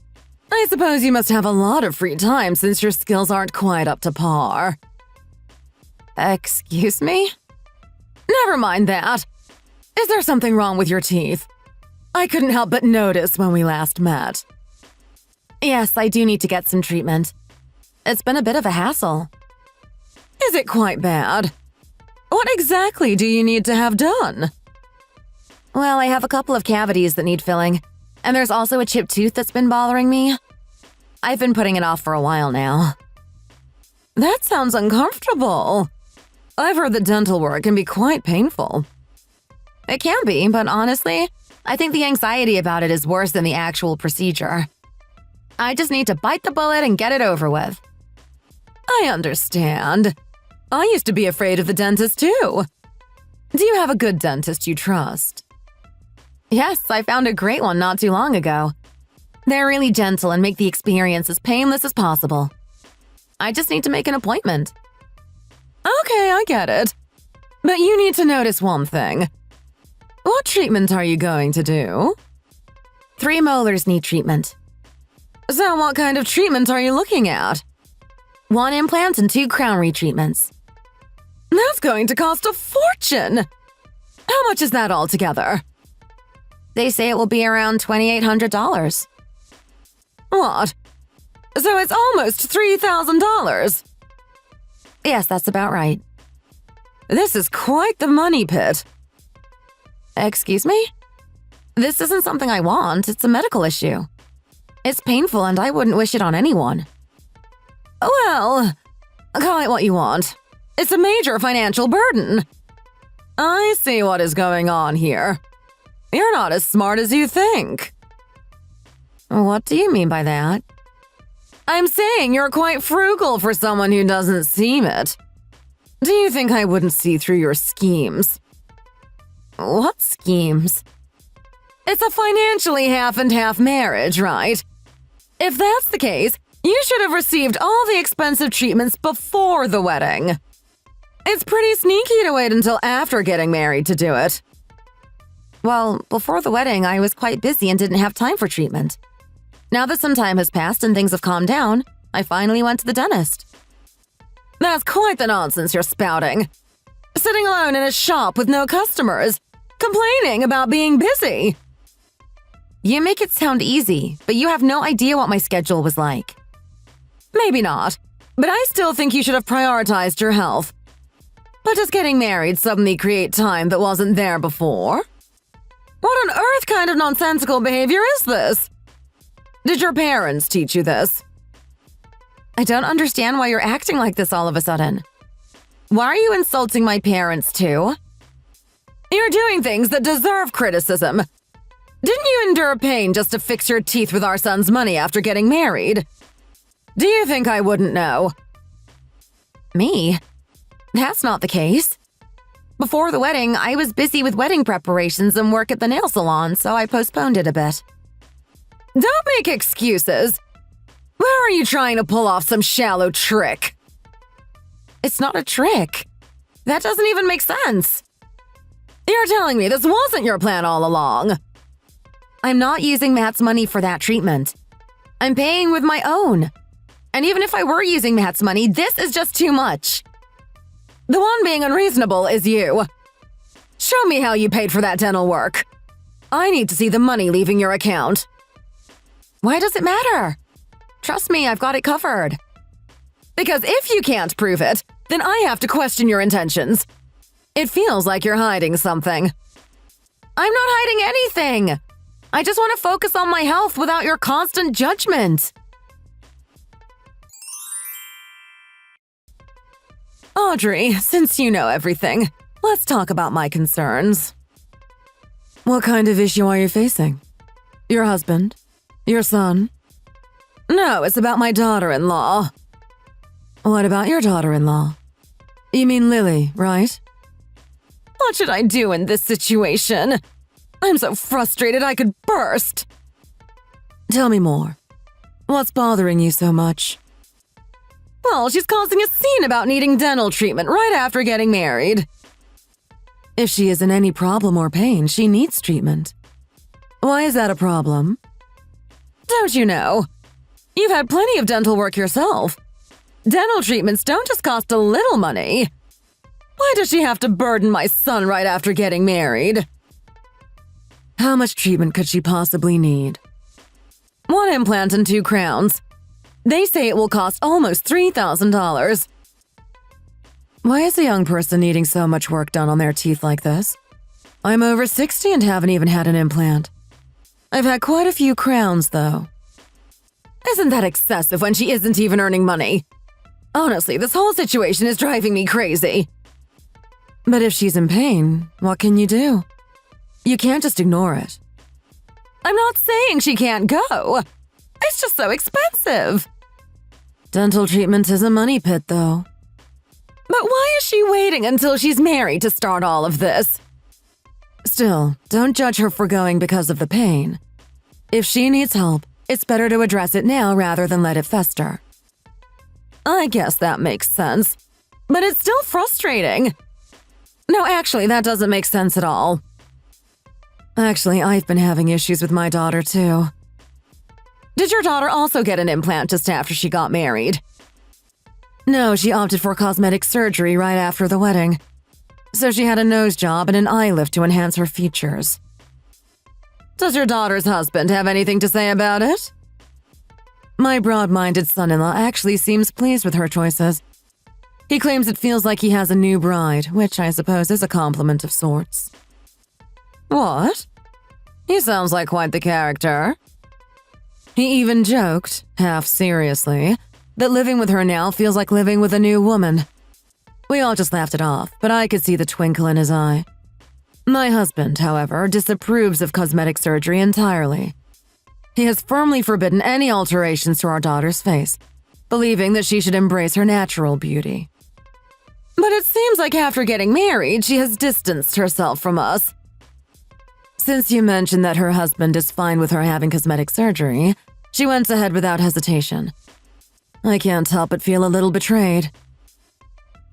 I suppose you must have a lot of free time since your skills aren't quite up to par. Excuse me? Never mind that. Is there something wrong with your teeth? I couldn't help but notice when we last met. Yes, I do need to get some treatment. It's been a bit of a hassle. Is it quite bad? What exactly do you need to have done? Well, I have a couple of cavities that need filling, and there's also a chipped tooth that's been bothering me. I've been putting it off for a while now. That sounds uncomfortable. I've heard that dental work can be quite painful. It can be, but honestly, I think the anxiety about it is worse than the actual procedure. I just need to bite the bullet and get it over with. I understand. I used to be afraid of the dentist too. Do you have a good dentist you trust? Yes, I found a great one not too long ago. They're really gentle and make the experience as painless as possible. I just need to make an appointment. Okay, I get it. But you need to notice one thing. What treatment are you going to do? 3 molars need treatment. So what kind of treatment are you looking at? 1 implant and 2 crown retreatments. That's going to cost a fortune! How much is that altogether? They say it will be around $2,800. What? So it's almost $3,000? Yes, that's about right. This is quite the money pit. Excuse me? This isn't something I want, it's a medical issue. It's painful and I wouldn't wish it on anyone. Well, call it what you want. It's a major financial burden. I see what is going on here. You're not as smart as you think. What do you mean by that? I'm saying you're quite frugal for someone who doesn't seem it. Do you think I wouldn't see through your schemes? What schemes? It's a financially half-and-half marriage, right? If that's the case, you should have received all the expensive treatments before the wedding. It's pretty sneaky to wait until after getting married to do it. Well, before the wedding, I was quite busy and didn't have time for treatment. Now that some time has passed and things have calmed down, I finally went to the dentist. That's quite the nonsense you're spouting. Sitting alone in a shop with no customers, complaining about being busy. You make it sound easy, but you have no idea what my schedule was like. Maybe not, but I still think you should have prioritized your health. But does getting married suddenly create time that wasn't there before? What on earth kind of nonsensical behavior is this? Did your parents teach you this? I don't understand why you're acting like this all of a sudden. Why are you insulting my parents too? You're doing things that deserve criticism. Didn't you endure pain just to fix your teeth with our son's money after getting married? Do you think I wouldn't know? Me? That's not the case. Before the wedding, I was busy with wedding preparations and work at the nail salon, so I postponed it a bit. Don't make excuses. Where are you trying to pull off some shallow trick? It's not a trick. That doesn't even make sense. You're telling me this wasn't your plan all along. I'm not using Matt's money for that treatment. I'm paying with my own. And even if I were using Matt's money, this is just too much. The one being unreasonable is you. Show me how you paid for that dental work. I need to see the money leaving your account. Why does it matter? Trust me, I've got it covered. Because if you can't prove it, then I have to question your intentions. It feels like you're hiding something. I'm not hiding anything. I just want to focus on my health without your constant judgment. Audrey, since you know everything, let's talk about my concerns. What kind of issue are you facing? Your husband? Your son? No, it's about my daughter-in-law. What about your daughter-in-law? You mean Lily, right? What should I do in this situation? I'm so frustrated I could burst. Tell me more. What's bothering you so much? Well, she's causing a scene about needing dental treatment right after getting married. If she is in any problem or pain, she needs treatment. Why is that a problem? Don't you know? You've had plenty of dental work yourself. Dental treatments don't just cost a little money. Why does she have to burden my son right after getting married? How much treatment could she possibly need? 1 implant and 2 crowns. They say it will cost almost $3,000. Why is a young person needing so much work done on their teeth like this? I'm over 60 and haven't even had an implant. I've had quite a few crowns, though. Isn't that excessive when she isn't even earning money? Honestly, this whole situation is driving me crazy. But if she's in pain, what can you do? You can't just ignore it. I'm not saying she can't go. It's just so expensive. Dental treatment is a money pit, though. But why is she waiting until she's married to start all of this? Still, don't judge her for going because of the pain. If she needs help, it's better to address it now rather than let it fester. I guess that makes sense. But it's still frustrating. No, actually, that doesn't make sense at all. Actually, I've been having issues with my daughter, too. Did your daughter also get an implant just after she got married? No, she opted for cosmetic surgery right after the wedding. So she had a nose job and an eye lift to enhance her features. Does your daughter's husband have anything to say about it? My broad-minded son-in-law actually seems pleased with her choices. He claims it feels like he has a new bride, which I suppose is a compliment of sorts. What? He sounds like quite the character. He even joked, half seriously, that living with her now feels like living with a new woman. We all just laughed it off, but I could see the twinkle in his eye. My husband, however, disapproves of cosmetic surgery entirely. He has firmly forbidden any alterations to our daughter's face, believing that she should embrace her natural beauty. But it seems like after getting married, she has distanced herself from us. Since you mentioned that her husband is fine with her having cosmetic surgery, she went ahead without hesitation. I can't help but feel a little betrayed.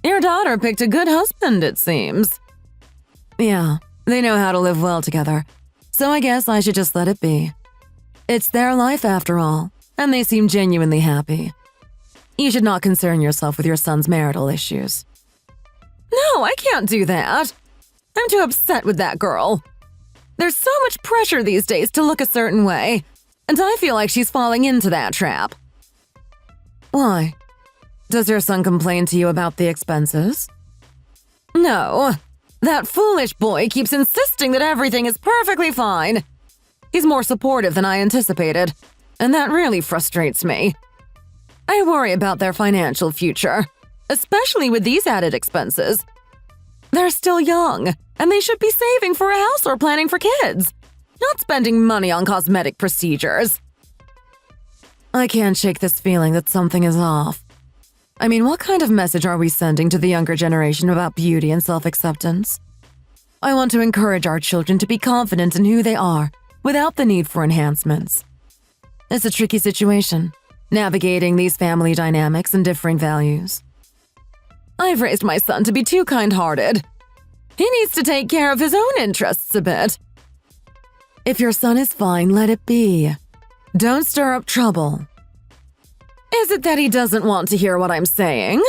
Your daughter picked a good husband, it seems. Yeah, they know how to live well together, so I guess I should just let it be. It's their life after all, and they seem genuinely happy. You should not concern yourself with your son's marital issues. No, I can't do that. I'm too upset with that girl. There's so much pressure these days to look a certain way, and I feel like she's falling into that trap. Why? Does your son complain to you about the expenses? No. That foolish boy keeps insisting that everything is perfectly fine. He's more supportive than I anticipated, and that really frustrates me. I worry about their financial future, especially with these added expenses. They're still young, and they should be saving for a house or planning for kids, not spending money on cosmetic procedures. I can't shake this feeling that something is off. I mean, what kind of message are we sending to the younger generation about beauty and self-acceptance? I want to encourage our children to be confident in who they are without the need for enhancements. It's a tricky situation, navigating these family dynamics and differing values. I've raised my son to be too kind-hearted. He needs to take care of his own interests a bit. If your son is fine, let it be. Don't stir up trouble. Is it that he doesn't want to hear what I'm saying?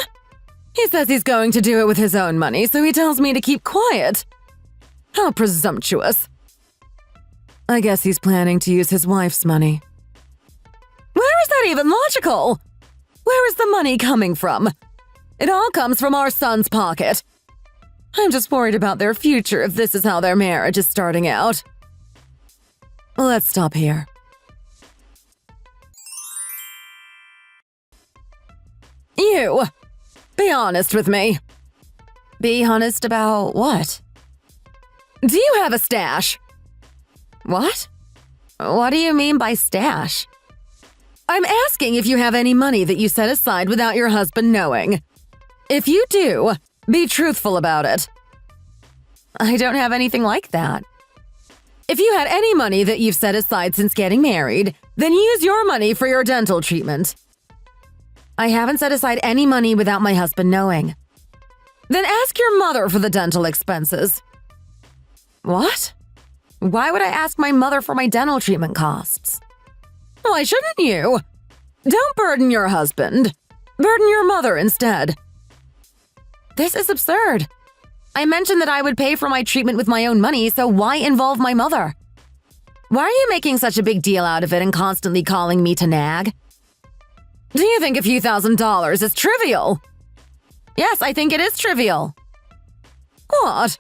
He says he's going to do it with his own money, so he tells me to keep quiet. How presumptuous. I guess he's planning to use his wife's money. Where is that even logical? Where is the money coming from? It all comes from our son's pocket. I'm just worried about their future if this is how their marriage is starting out. Let's stop here. You! Be honest with me. Be honest about what? Do you have a stash? What? What do you mean by stash? I'm asking if you have any money that you set aside without your husband knowing. If you do, be truthful about it. I don't have anything like that. If you had any money that you've set aside since getting married, then use your money for your dental treatment. I haven't set aside any money without my husband knowing. Then ask your mother for the dental expenses. What? Why would I ask my mother for my dental treatment costs? Why shouldn't you? Don't burden your husband. Burden your mother instead. This is absurd. I mentioned that I would pay for my treatment with my own money, so why involve my mother? Why are you making such a big deal out of it and constantly calling me to nag? Do you think a few $1,000s is trivial? Yes, I think it is trivial. What?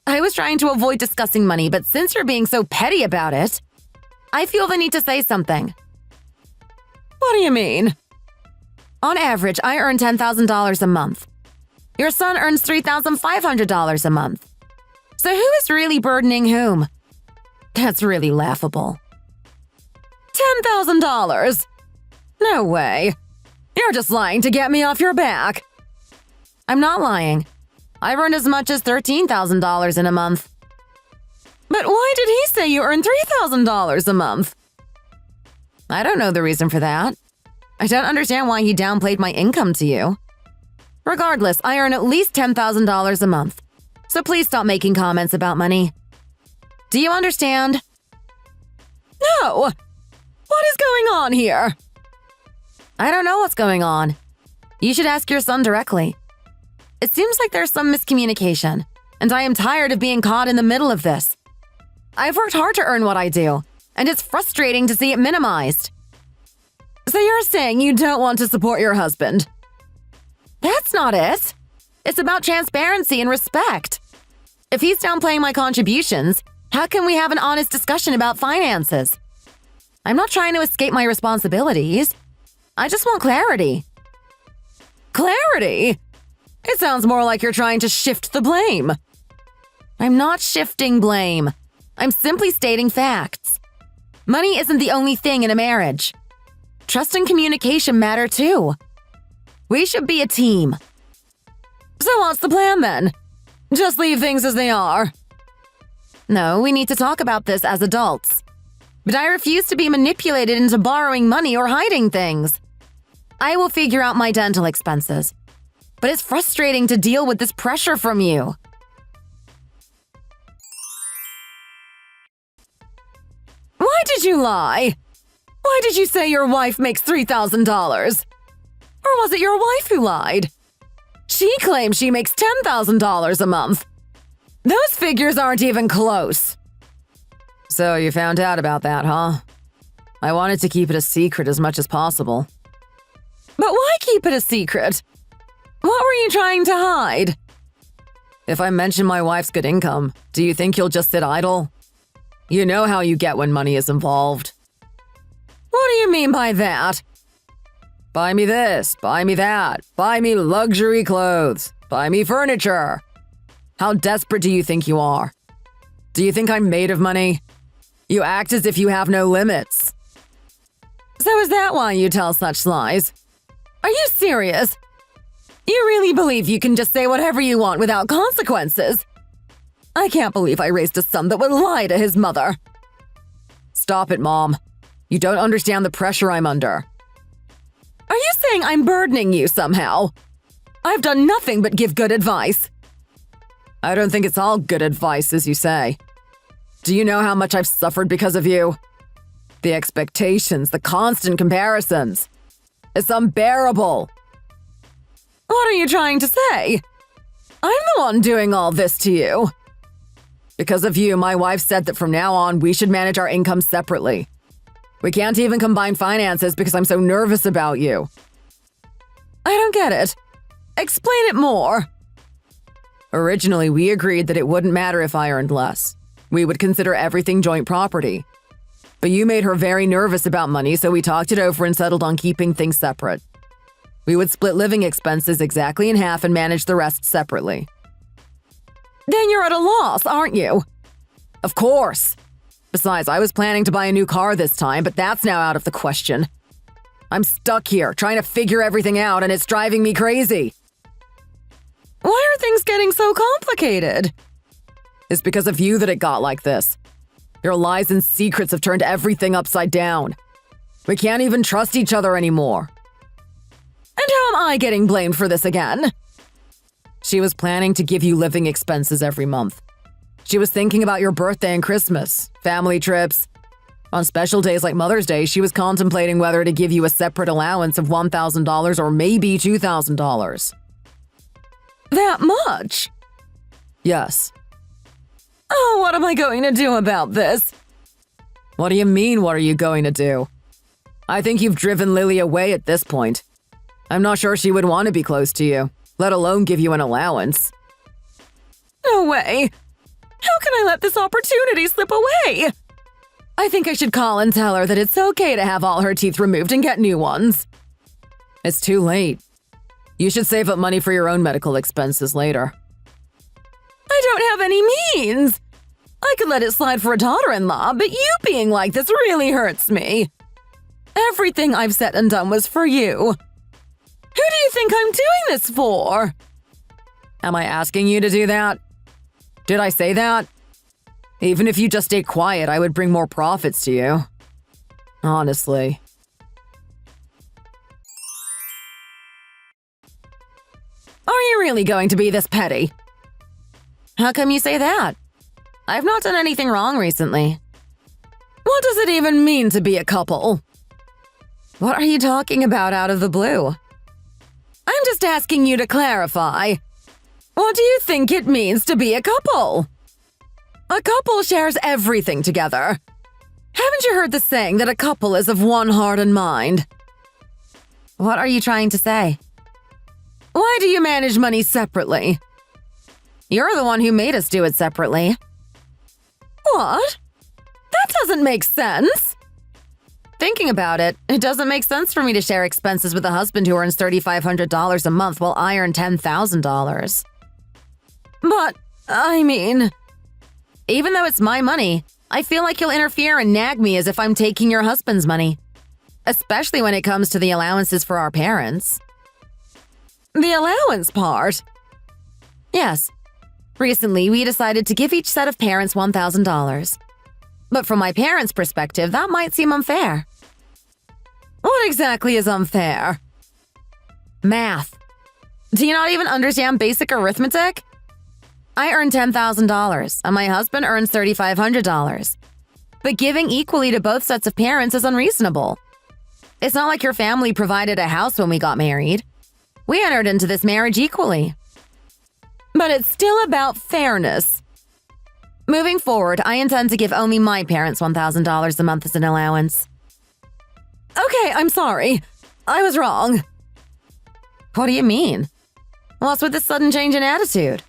I was trying to avoid discussing money, but since you're being so petty about it, I feel the need to say something. What do you mean? On average, I earn $10,000 a month. Your son earns $3,500 a month. So who is really burdening whom? That's really laughable. $10,000? No way. You're just lying to get me off your back. I'm not lying. I've earned as much as $13,000 in a month. But why did he say you earn $3,000 a month? I don't know the reason for that. I don't understand why he downplayed my income to you. Regardless, I earn at least $10,000 a month. So please stop making comments about money. Do you understand? No! What is going on here? I don't know what's going on. You should ask your son directly. It seems like there's some miscommunication, and I am tired of being caught in the middle of this. I've worked hard to earn what I do, and it's frustrating to see it minimized. So you're saying you don't want to support your husband? That's not it. It's about transparency and respect. If he's downplaying my contributions, how can we have an honest discussion about finances? I'm not trying to escape my responsibilities. I just want clarity. Clarity? It sounds more like you're trying to shift the blame. I'm not shifting blame. I'm simply stating facts. Money isn't the only thing in a marriage. Trust and communication matter too. We should be a team. So what's the plan then? Just leave things as they are? No, we need to talk about this as adults. But I refuse to be manipulated into borrowing money or hiding things. I will figure out my dental expenses. But it's frustrating to deal with this pressure from you. Why did you lie? Why did you say your wife makes $3,000? Or was it your wife who lied? She claims she makes $10,000 a month. Those figures aren't even close. So you found out about that, huh? I wanted to keep it a secret as much as possible. But why keep it a secret? What were you trying to hide? If I mention my wife's good income, do you think you'll just sit idle? You know how you get when money is involved. What do you mean by that? Buy me this, buy me that, buy me luxury clothes, buy me furniture. How desperate do you think you are? Do you think I'm made of money? You act as if you have no limits. So is that why you tell such lies? Are you serious? You really believe you can just say whatever you want without consequences? I can't believe I raised a son that would lie to his mother. Stop it, Mom. You don't understand the pressure I'm under. Are you saying I'm burdening you somehow? I've done nothing but give good advice. I don't think it's all good advice, as you say. Do you know how much I've suffered because of you? The expectations, the constant comparisons. It's unbearable. What are you trying to say? I'm the one doing all this to you. Because of you, my wife said that from now on, we should manage our income separately. We can't even combine finances because I'm so nervous about you. I don't get it. Explain it more. Originally, we agreed that it wouldn't matter if I earned less. We would consider everything joint property. But you made her very nervous about money, so we talked it over and settled on keeping things separate. We would split living expenses exactly in half and manage the rest separately. Then you're at a loss, aren't you? Of course. Besides, I was planning to buy a new car this time, but that's now out of the question. I'm stuck here, trying to figure everything out, and it's driving me crazy. Why are things getting so complicated? It's because of you that it got like this. Your lies and secrets have turned everything upside down. We can't even trust each other anymore. And how am I getting blamed for this again? She was planning to give you living expenses every month. She was thinking about your birthday and Christmas, family trips. On special days like Mother's Day, she was contemplating whether to give you a separate allowance of $1,000 or maybe $2,000. That much? Yes. Oh, what am I going to do about this? What do you mean, what are you going to do? I think you've driven Lily away at this point. I'm not sure she would want to be close to you, let alone give you an allowance. No way! How can I let this opportunity slip away? I think I should call and tell her that it's okay to have all her teeth removed and get new ones. It's too late. You should save up money for your own medical expenses later. I don't have any means. I could let it slide for a daughter-in-law, but you being like this really hurts me. Everything I've said and done was for you. Who do you think I'm doing this for? Am I asking you to do that? Did I say that? Even if you just stay quiet, I would bring more profits to you. Honestly. Are you really going to be this petty? How come you say that? I've not done anything wrong recently. What does it even mean to be a couple? What are you talking about out of the blue? I'm just asking you to clarify. What do you think it means to be a couple? A couple shares everything together. Haven't you heard the saying that a couple is of one heart and mind? What are you trying to say? Why do you manage money separately? You're the one who made us do it separately. What? That doesn't make sense. Thinking about it, it doesn't make sense for me to share expenses with a husband who earns $3,500 a month while I earn $10,000. But, I mean, even though it's my money, I feel like you'll interfere and nag me as if I'm taking your husband's money. Especially when it comes to the allowances for our parents. The allowance part? Yes. Recently, we decided to give each set of parents $1,000. But from my parents' perspective, that might seem unfair. What exactly is unfair? Math. Do you not even understand basic arithmetic? I earn $10,000 and my husband earns $3,500. But giving equally to both sets of parents is unreasonable. It's not like your family provided a house when we got married. We entered into this marriage equally. But it's still about fairness. Moving forward, I intend to give only my parents $1,000 a month as an allowance. Okay, I'm sorry. I was wrong. What do you mean? What's with this sudden change in attitude?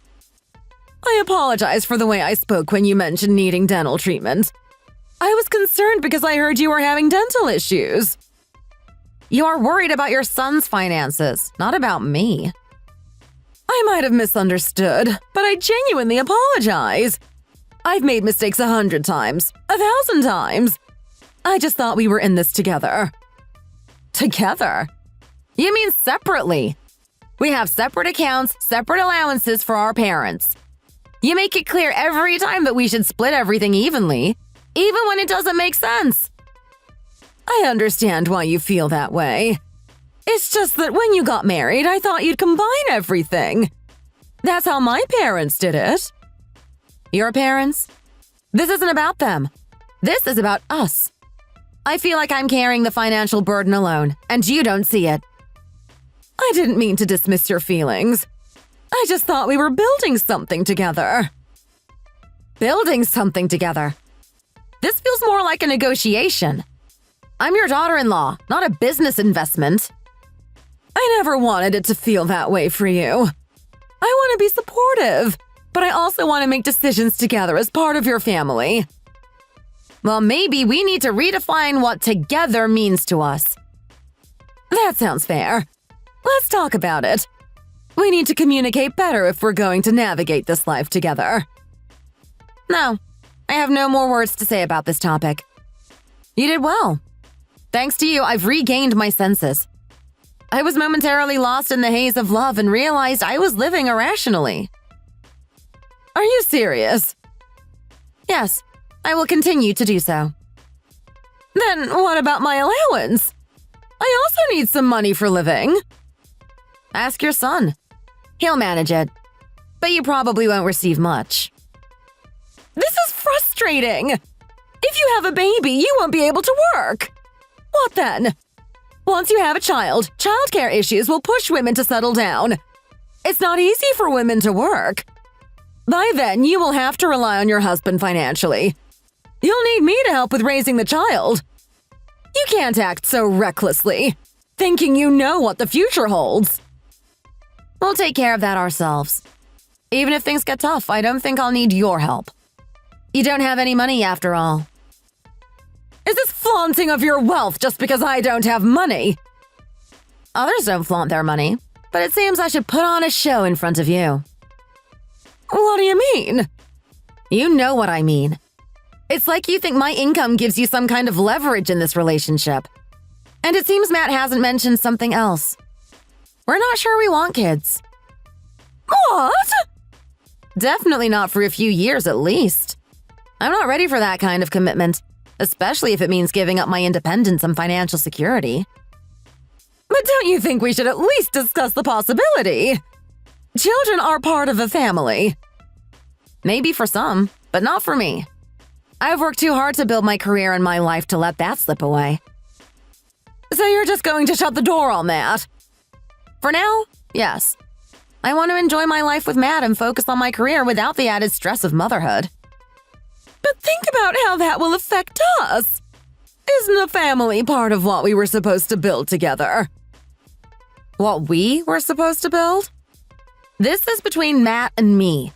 I apologize for the way I spoke when you mentioned needing dental treatment. I was concerned because I heard you were having dental issues. You are worried about your son's finances, not about me. I might have misunderstood, but I genuinely apologize. I've made mistakes 100 times, 1,000 times. I just thought we were in this together. Together? You mean separately? We have separate accounts, separate allowances for our parents. You make it clear every time that we should split everything evenly, even when it doesn't make sense. I understand why you feel that way. It's just that when you got married, I thought you'd combine everything. That's how my parents did it. Your parents? This isn't about them. This is about us. I feel like I'm carrying the financial burden alone, and you don't see it. I didn't mean to dismiss your feelings. I just thought we were building something together. Building something together? This feels more like a negotiation. I'm your daughter-in-law, not a business investment. I never wanted it to feel that way for you. I want to be supportive, but I also want to make decisions together as part of your family. Well, maybe we need to redefine what together means to us. That sounds fair. Let's talk about it. We need to communicate better if we're going to navigate this life together. No, I have no more words to say about this topic. You did well. Thanks to you, I've regained my senses. I was momentarily lost in the haze of love and realized I was living irrationally. Are you serious? Yes, I will continue to do so. Then what about my allowance? I also need some money for living. Ask your son. He'll manage it. But you probably won't receive much. This is frustrating. If you have a baby, you won't be able to work. What then? Once you have a child, childcare issues will push women to settle down. It's not easy for women to work. By then, you will have to rely on your husband financially. You'll need me to help with raising the child. You can't act so recklessly, thinking you know what the future holds. We'll take care of that ourselves. Even if things get tough, I don't think I'll need your help. You don't have any money after all. Is this flaunting of your wealth just because I don't have money? Others don't flaunt their money. but it seems I should put on a show in front of you. What do you mean? You know what I mean. It's like you think my income gives you some kind of leverage in this relationship. And it seems Matt hasn't mentioned something else. We're not sure we want kids. What? Definitely not for a few years at least. I'm not ready for that kind of commitment, especially if it means giving up my independence and financial security. But don't you think we should at least discuss the possibility? Children are part of a family. Maybe for some, but not for me. I've worked too hard to build my career and my life to let that slip away. So you're just going to shut the door on that? For now, yes. I want to enjoy my life with Matt and focus on my career without the added stress of motherhood. But think about how that will affect us. Isn't a family part of what we were supposed to build together? What we were supposed to build? This is between Matt and me.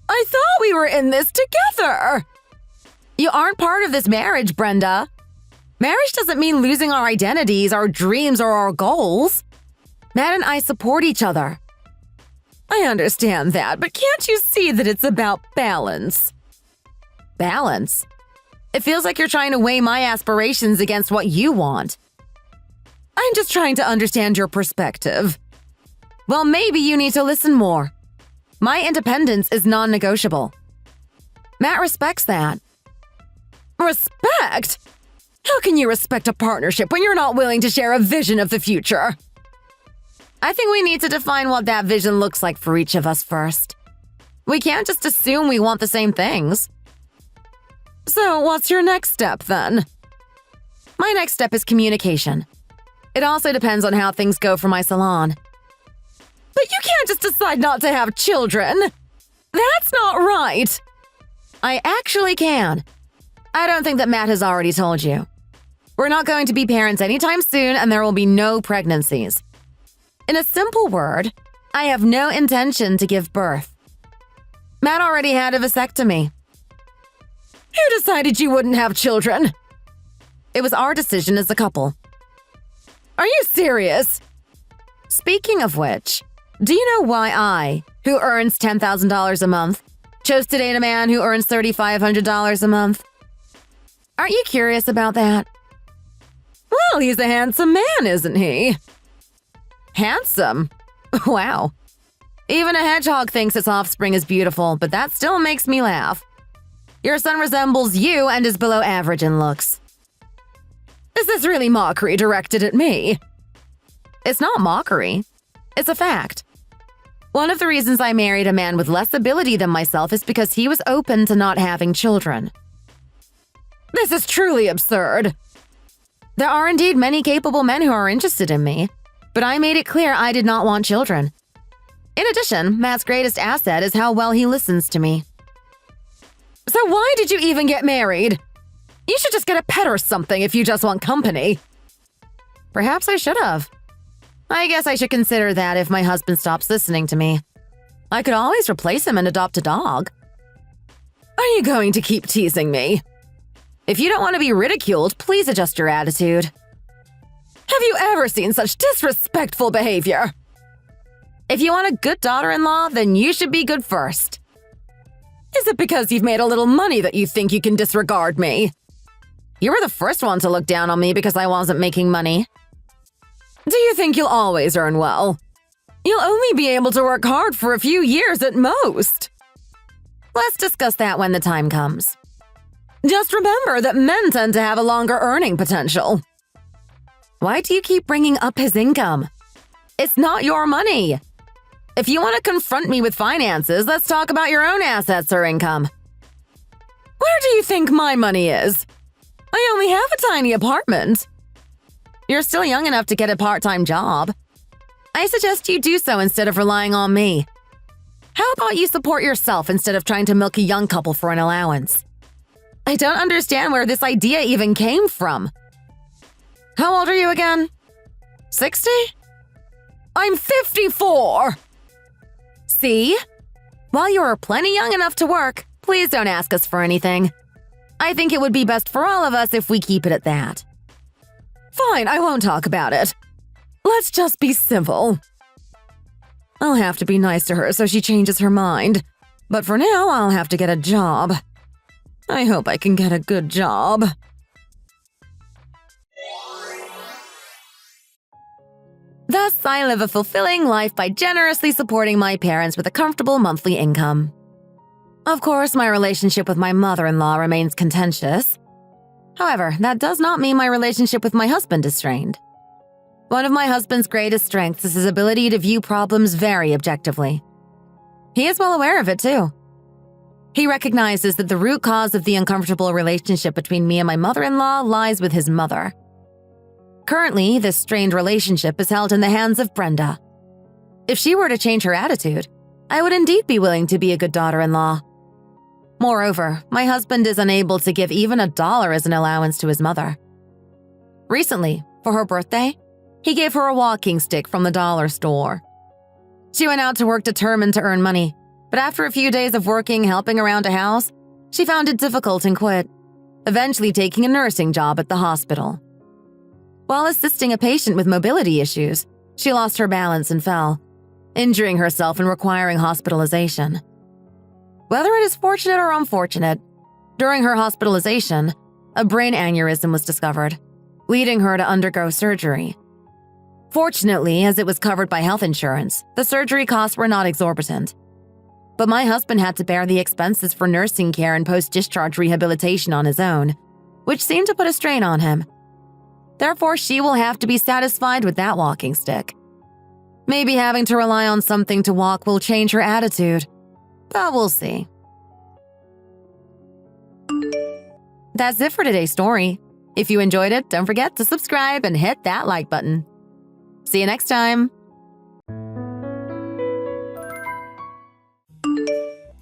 I thought we were in this together. You aren't part of this marriage, Brenda. Marriage doesn't mean losing our identities, our dreams, or our goals. Matt and I support each other. I understand that, but can't you see that it's about balance? Balance? It feels like you're trying to weigh my aspirations against what you want. I'm just trying to understand your perspective. Well, maybe you need to listen more. My independence is non-negotiable. Matt respects that. Respect? How can you respect a partnership when you're not willing to share a vision of the future? I think we need to define what that vision looks like for each of us first. We can't just assume we want the same things. So, what's your next step, then? My next step is communication. It also depends on how things go for my salon. But you can't just decide not to have children! That's not right! I actually can. I don't think that Matt has already told you. We're not going to be parents anytime soon, and there will be no pregnancies. In a simple word, I have no intention to give birth. Matt already had a vasectomy. Who decided you wouldn't have children? It was our decision as a couple. Are you serious? Speaking of which, do you know why I, who earns $10,000 a month, chose to date a man who earns $3,500 a month? Aren't you curious about that? Well, he's a handsome man, isn't he? Handsome? Wow. Even a hedgehog thinks its offspring is beautiful, but that still makes me laugh. Your son resembles you and is below average in looks. Is this really mockery directed at me? It's not mockery. It's a fact. One of the reasons I married a man with less ability than myself is because he was open to not having children. This is truly absurd. There are indeed many capable men who are interested in me, but I made it clear I did not want children. In addition, Matt's greatest asset is how well he listens to me. So why did you even get married? You should just get a pet or something if you just want company. Perhaps I should have. I guess I should consider that if my husband stops listening to me. I could always replace him and adopt a dog. Are you going to keep teasing me? If you don't want to be ridiculed, please adjust your attitude. Have you ever seen such disrespectful behavior? If you want a good daughter-in-law, then you should be good first. Is it because you've made a little money that you think you can disregard me? You were the first one to look down on me because I wasn't making money. Do you think you'll always earn well? You'll only be able to work hard for a few years at most. Let's discuss that when the time comes. Just remember that men tend to have a longer earning potential. Why do you keep bringing up his income? It's not your money. If you want to confront me with finances, let's talk about your own assets or income. Where do you think my money is? I only have a tiny apartment. You're still young enough to get a part-time job. I suggest you do so instead of relying on me. How about you support yourself instead of trying to milk a young couple for an allowance? I don't understand where this idea even came from. How old are you again? 60? I'm 54! See? While you are plenty young enough to work, please don't ask us for anything. I think it would be best for all of us if we keep it at that. Fine, I won't talk about it. Let's just be civil. I'll have to be nice to her so she changes her mind. But for now, I'll have to get a job. I hope I can get a good job. Thus, I live a fulfilling life by generously supporting my parents with a comfortable monthly income. Of course, my relationship with my mother-in-law remains contentious. However, that does not mean my relationship with my husband is strained. One of my husband's greatest strengths is his ability to view problems very objectively. He is well aware of it, too. He recognizes that the root cause of the uncomfortable relationship between me and my mother-in-law lies with his mother. Currently, this strained relationship is held in the hands of Brenda. If she were to change her attitude, I would indeed be willing to be a good daughter-in-law. Moreover, my husband is unable to give even $1 as an allowance to his mother. Recently, for her birthday, he gave her a walking stick from the dollar store. She went out to work determined to earn money, but after a few days of working helping around a house, she found it difficult and quit, eventually taking a nursing job at the hospital. While assisting a patient with mobility issues, she lost her balance and fell, injuring herself and requiring hospitalization. Whether it is fortunate or unfortunate, during her hospitalization, a brain aneurysm was discovered, leading her to undergo surgery. Fortunately, as it was covered by health insurance, the surgery costs were not exorbitant. But my husband had to bear the expenses for nursing care and post-discharge rehabilitation on his own, which seemed to put a strain on him. Therefore, she will have to be satisfied with that walking stick. Maybe having to rely on something to walk will change her attitude, but we'll see. That's it for today's story. If you enjoyed it, don't forget to subscribe and hit that like button. See you next time.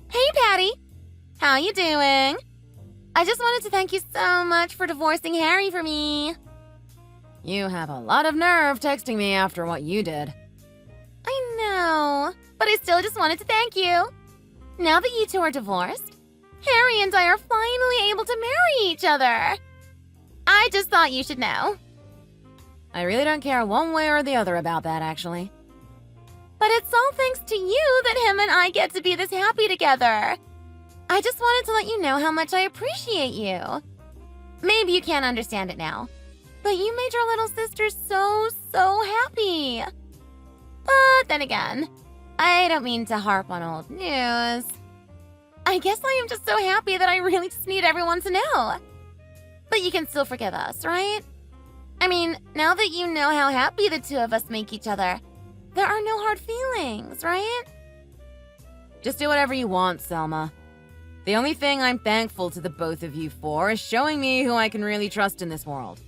Hey, Patty. How you doing? I just wanted to thank you so much for divorcing Harry for me. You have a lot of nerve texting me after what you did. I know, but I still just wanted to thank you. Now that you two are divorced, Harry and I are finally able to marry each other. I just thought you should know. I really don't care one way or the other about that, actually. But it's all thanks to you that him and I get to be this happy together. I just wanted to let you know how much I appreciate you. Maybe you can't understand it now, but you made your little sister so happy. But then again, I don't mean to harp on old news. I guess I am just so happy that I really just need everyone to know. But you can still forgive us, right? I mean, now that you know how happy the two of us make each other, there are no hard feelings, right? Just do whatever you want, Selma. The only thing I'm thankful to the both of you for is showing me who I can really trust in this world.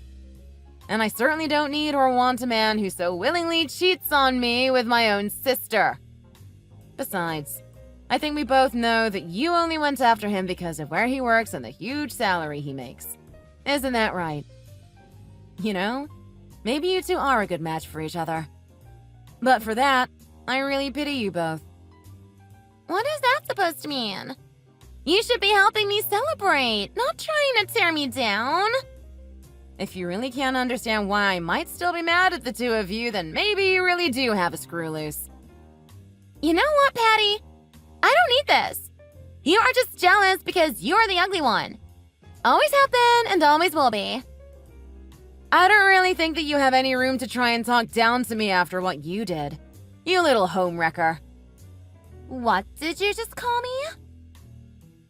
And I certainly don't need or want a man who so willingly cheats on me with my own sister. Besides, I think we both know that you only went after him because of where he works and the huge salary he makes. Isn't that right? You know, maybe you two are a good match for each other. But for that, I really pity you both. What is that supposed to mean? You should be helping me celebrate, not trying to tear me down. If you really can't understand why I might still be mad at the two of you, then maybe you really do have a screw loose. You know what, Patty? I don't need this. You are just jealous because you're the ugly one. Always have been and always will be. I don't really think that you have any room to try and talk down to me after what you did. You little homewrecker. What did you just call me?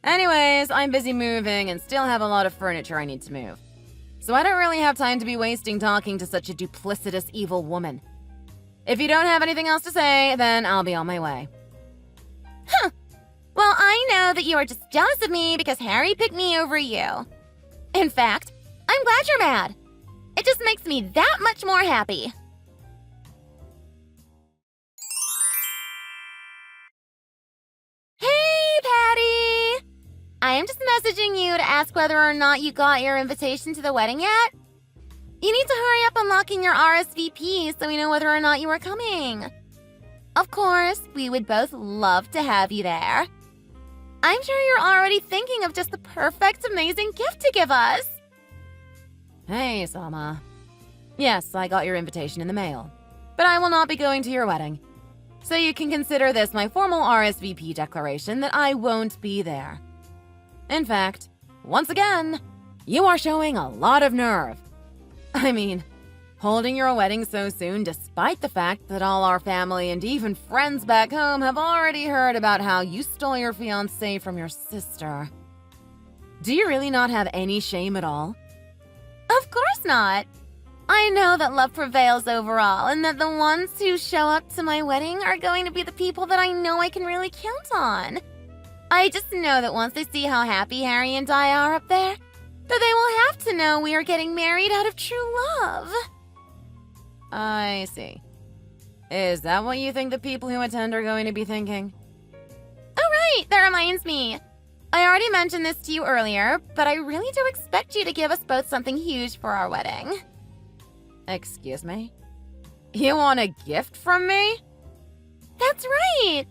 Anyways, I'm busy moving and still have a lot of furniture I need to move. So I don't really have time to be wasting talking to such a duplicitous evil woman. If you don't have anything else to say, then I'll be on my way. Huh. Well, I know that you are just jealous of me because Harry picked me over you. In fact, I'm glad you're mad. It just makes me that much more happy. Hey, Patty! I am just messaging you to ask whether or not you got your invitation to the wedding yet. You need to hurry up unlocking your RSVP so we know whether or not you are coming. Of course, we would both love to have you there. I'm sure you're already thinking of just the perfect, amazing gift to give us. Hey, Selma. Yes, I got your invitation in the mail, but I will not be going to your wedding. So you can consider this my formal RSVP declaration that I won't be there. In fact, once again, you are showing a lot of nerve. I mean, holding your wedding so soon despite the fact that all our family and even friends back home have already heard about how you stole your fiancé from your sister. Do you really not have any shame at all? Of course not. I know that love prevails overall, and that the ones who show up to my wedding are going to be the people that I know I can really count on. I just know that once they see how happy Harry and I are up there, that they will have to know we are getting married out of true love. I see. Is that what you think the people who attend are going to be thinking? Oh right, that reminds me. I already mentioned this to you earlier, but I really do expect you to give us both something huge for our wedding. Excuse me? You want a gift from me? That's right!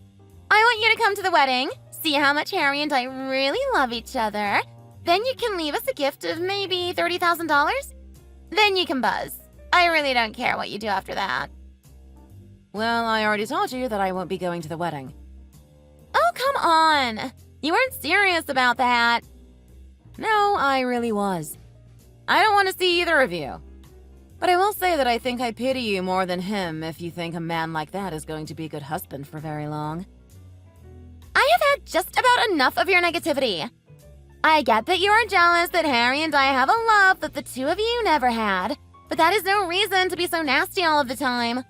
I want you to come to the wedding, see how much Harry and I really love each other. Then you can leave us a gift of maybe $30,000. Then you can buzz. I really don't care what you do after that. Well, I already told you that I won't be going to the wedding. Oh, come on! You weren't serious about that. No, I really was. I don't want to see either of you. But I will say that I think I pity you more than him if you think a man like that is going to be a good husband for very long. I have had just about enough of your negativity. I get that you are jealous that Harry and I have a love that the two of you never had, but that is no reason to be so nasty all of the time.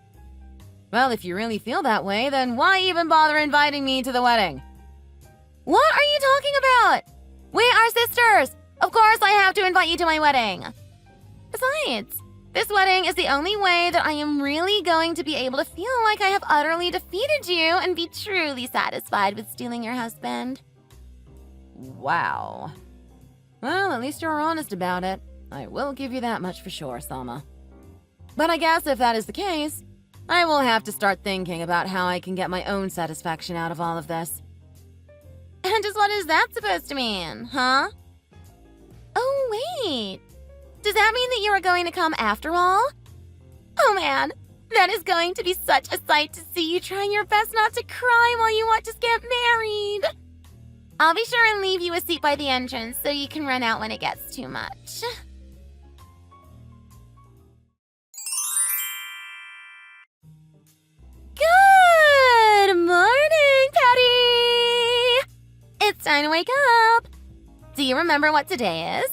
Well, if you really feel that way, then why even bother inviting me to the wedding? What are you talking about? We are sisters! Of course I have to invite you to my wedding. Besides, this wedding is the only way that I am really going to be able to feel like I have utterly defeated you and be truly satisfied with stealing your husband. Wow. Well, at least you're honest about it. I will give you that much for sure, Selma. But I guess if that is the case, I will have to start thinking about how I can get my own satisfaction out of all of this. And just what is that supposed to mean, huh? Oh, wait. Does that mean that you are going to come after all? Oh man, that is going to be such a sight to see you trying your best not to cry while you want to get married. I'll be sure and leave you a seat by the entrance so you can run out when it gets too much. Good morning, Patty! It's time to wake up. Do you remember what today is?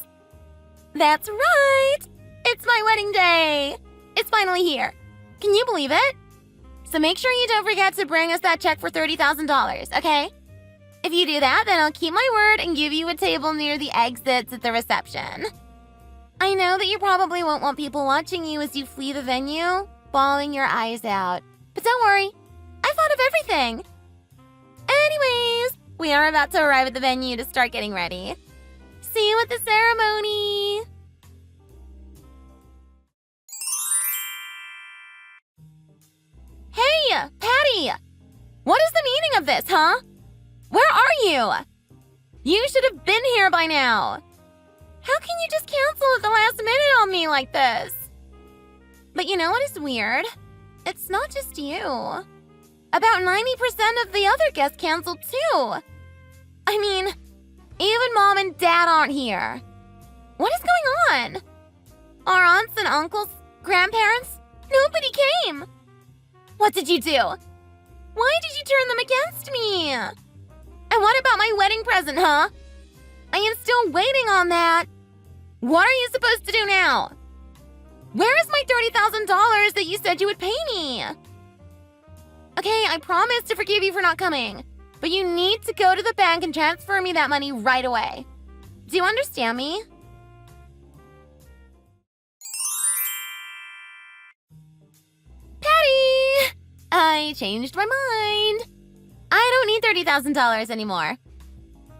That's right! It's my wedding day! It's finally here. Can you believe it? So make sure you don't forget to bring us that check for $30,000, okay? If you do that, then I'll keep my word and give you a table near the exits at the reception. I know that you probably won't want people watching you as you flee the venue, bawling your eyes out. But don't worry, I thought of everything. Anyways, we are about to arrive at the venue to start getting ready. See you at the ceremony! Hey, Patty! What is the meaning of this, huh? Where are you? You should have been here by now. How can you just cancel at the last minute on me like this? But you know what is weird? It's not just you. About 90% of the other guests canceled too. I mean, even Mom and Dad aren't here. What is going on? Our aunts and uncles, grandparents, nobody came. What did you do? Why did you turn them against me? And what about my wedding present, huh? I am still waiting on that. What are you supposed to do now? Where is my $30,000 that you said you would pay me? Okay, I promise to forgive you for not coming, but you need to go to the bank and transfer me that money right away. Do you understand me? Patty! I changed my mind. I don't need $30,000 anymore.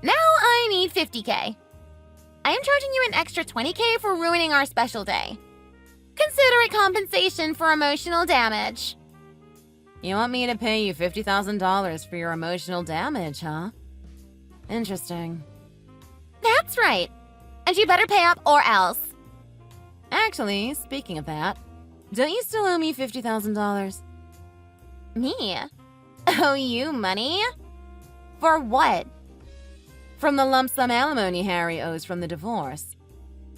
Now I need $50K. I am charging you an extra $20K for ruining our special day. Consider it compensation for emotional damage. You want me to pay you $50,000 for your emotional damage, huh? Interesting. That's right. And you better pay up or else. Actually, speaking of that, don't you still owe me $50,000? Me? Owe you money? For what? From the lump sum alimony Harry owes from the divorce.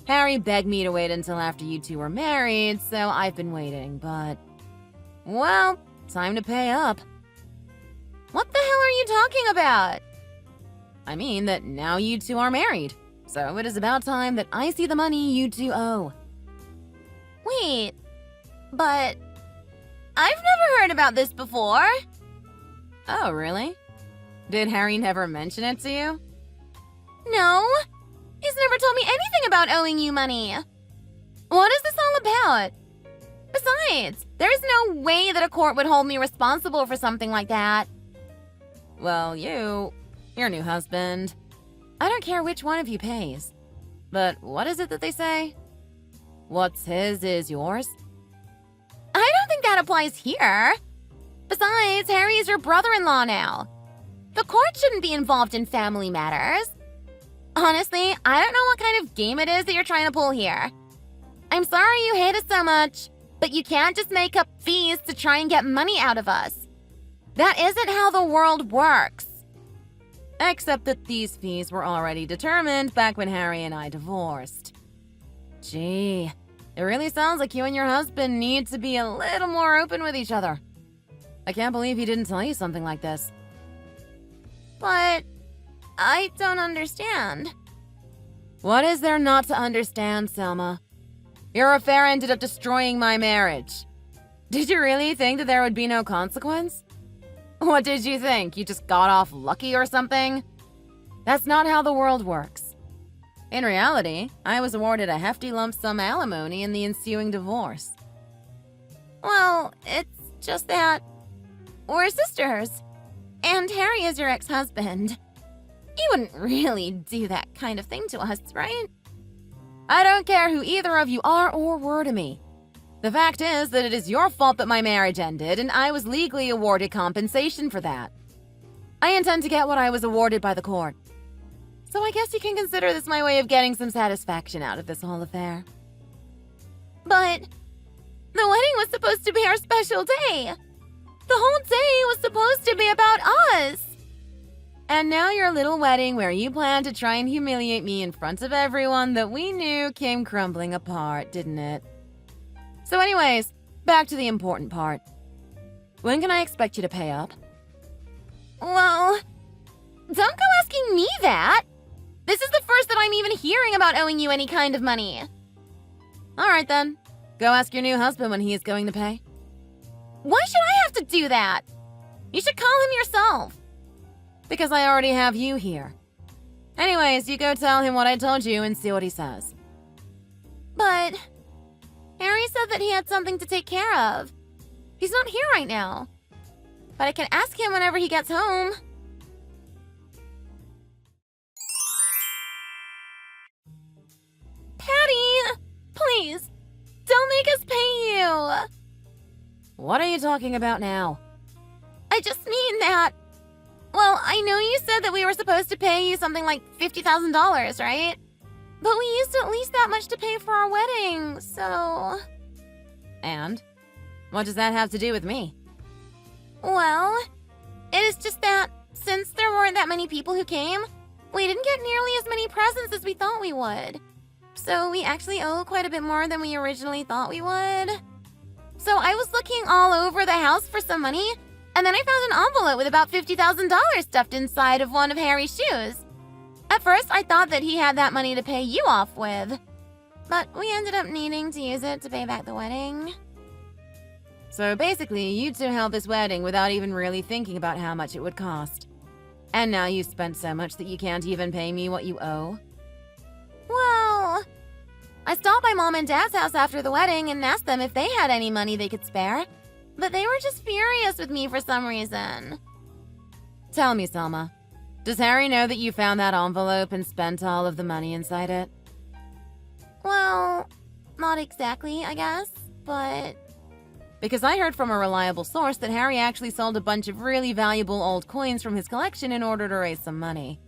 Harry begged me to wait until after you two were married, so I've been waiting, but... Well, time to pay up. What the hell are you talking about? I mean that now you two are married, so it is about time that I see the money you two owe. Wait, but I've never heard about this before. Oh, really? Did Harry never mention it to you? No, he's never told me anything about owing you money. What is this all about? Besides, there's no way that a court would hold me responsible for something like that. Well, your new husband. I don't care which one of you pays. But what is it that they say? What's his is yours? I don't think that applies here. Besides, Harry is your brother-in-law now. The court shouldn't be involved in family matters. Honestly, I don't know what kind of game it is that you're trying to pull here. I'm sorry you hate us so much, but you can't just make up fees to try and get money out of us. That isn't how the world works. Except that these fees were already determined back when Harry and I divorced. Gee, it really sounds like you and your husband need to be a little more open with each other. I can't believe he didn't tell you something like this. But I don't understand. What is there not to understand, Selma? Your affair ended up destroying my marriage. Did you really think that there would be no consequence? What did you think? You just got off lucky or something? That's not how the world works. In reality, I was awarded a hefty lump sum alimony in the ensuing divorce. Well, it's just that we're sisters, and Harry is your ex-husband. He wouldn't really do that kind of thing to us, right? I don't care who either of you are or were to me. The fact is that it is your fault that my marriage ended, and I was legally awarded compensation for that. I intend to get what I was awarded by the court. So I guess you can consider this my way of getting some satisfaction out of this whole affair. But the wedding was supposed to be our special day. The whole day was supposed to be about us. And now your little wedding where you planned to try and humiliate me in front of everyone that we knew came crumbling apart, didn't it? So anyways, back to the important part. When can I expect you to pay up? Well, don't go asking me that. This is the first that I'm even hearing about owing you any kind of money. All right then. Go ask your new husband when he is going to pay. Why should I have to do that? You should call him yourself. Because I already have you here. Anyways, you go tell him what I told you and see what he says. But Harry said that he had something to take care of. He's not here right now. But I can ask him whenever he gets home. Patty! Please, don't make us pay you! What are you talking about now? I just mean that... Well, I know you said that we were supposed to pay you something like $50,000, right? But we used at least that much to pay for our wedding, so... And? What does that have to do with me? Well, it is just that since there weren't that many people who came, we didn't get nearly as many presents as we thought we would. So we actually owe quite a bit more than we originally thought we would. So I was looking all over the house for some money, and then I found an envelope with about $50,000 stuffed inside of one of Harry's shoes. At first, I thought that he had that money to pay you off with. But we ended up needing to use it to pay back the wedding. So basically, you two held this wedding without even really thinking about how much it would cost. And now you've spent so much that you can't even pay me what you owe? Well, I stopped by Mom and Dad's house after the wedding and asked them if they had any money they could spare. But they were just furious with me for some reason. Tell me, Selma. Does Harry know that you found that envelope and spent all of the money inside it? Well, not exactly, I guess, but... Because I heard from a reliable source that Harry actually sold a bunch of really valuable old coins from his collection in order to raise some money.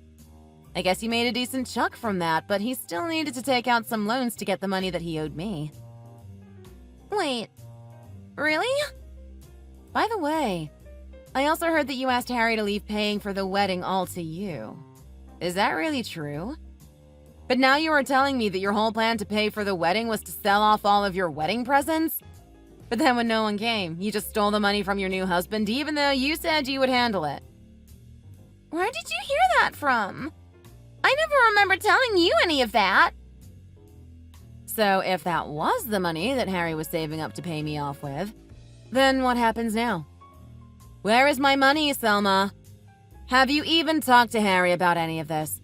I guess he made a decent chuck from that, but he still needed to take out some loans to get the money that he owed me. Wait, really? By the way, I also heard that you asked Harry to leave paying for the wedding all to you. Is that really true? But now you are telling me that your whole plan to pay for the wedding was to sell off all of your wedding presents? But then when no one came, you just stole the money from your new husband even though you said you would handle it. Where did you hear that from? I never remember telling you any of that. So if that was the money that Harry was saving up to pay me off with, then what happens now? Where is my money, Selma? Have you even talked to Harry about any of this?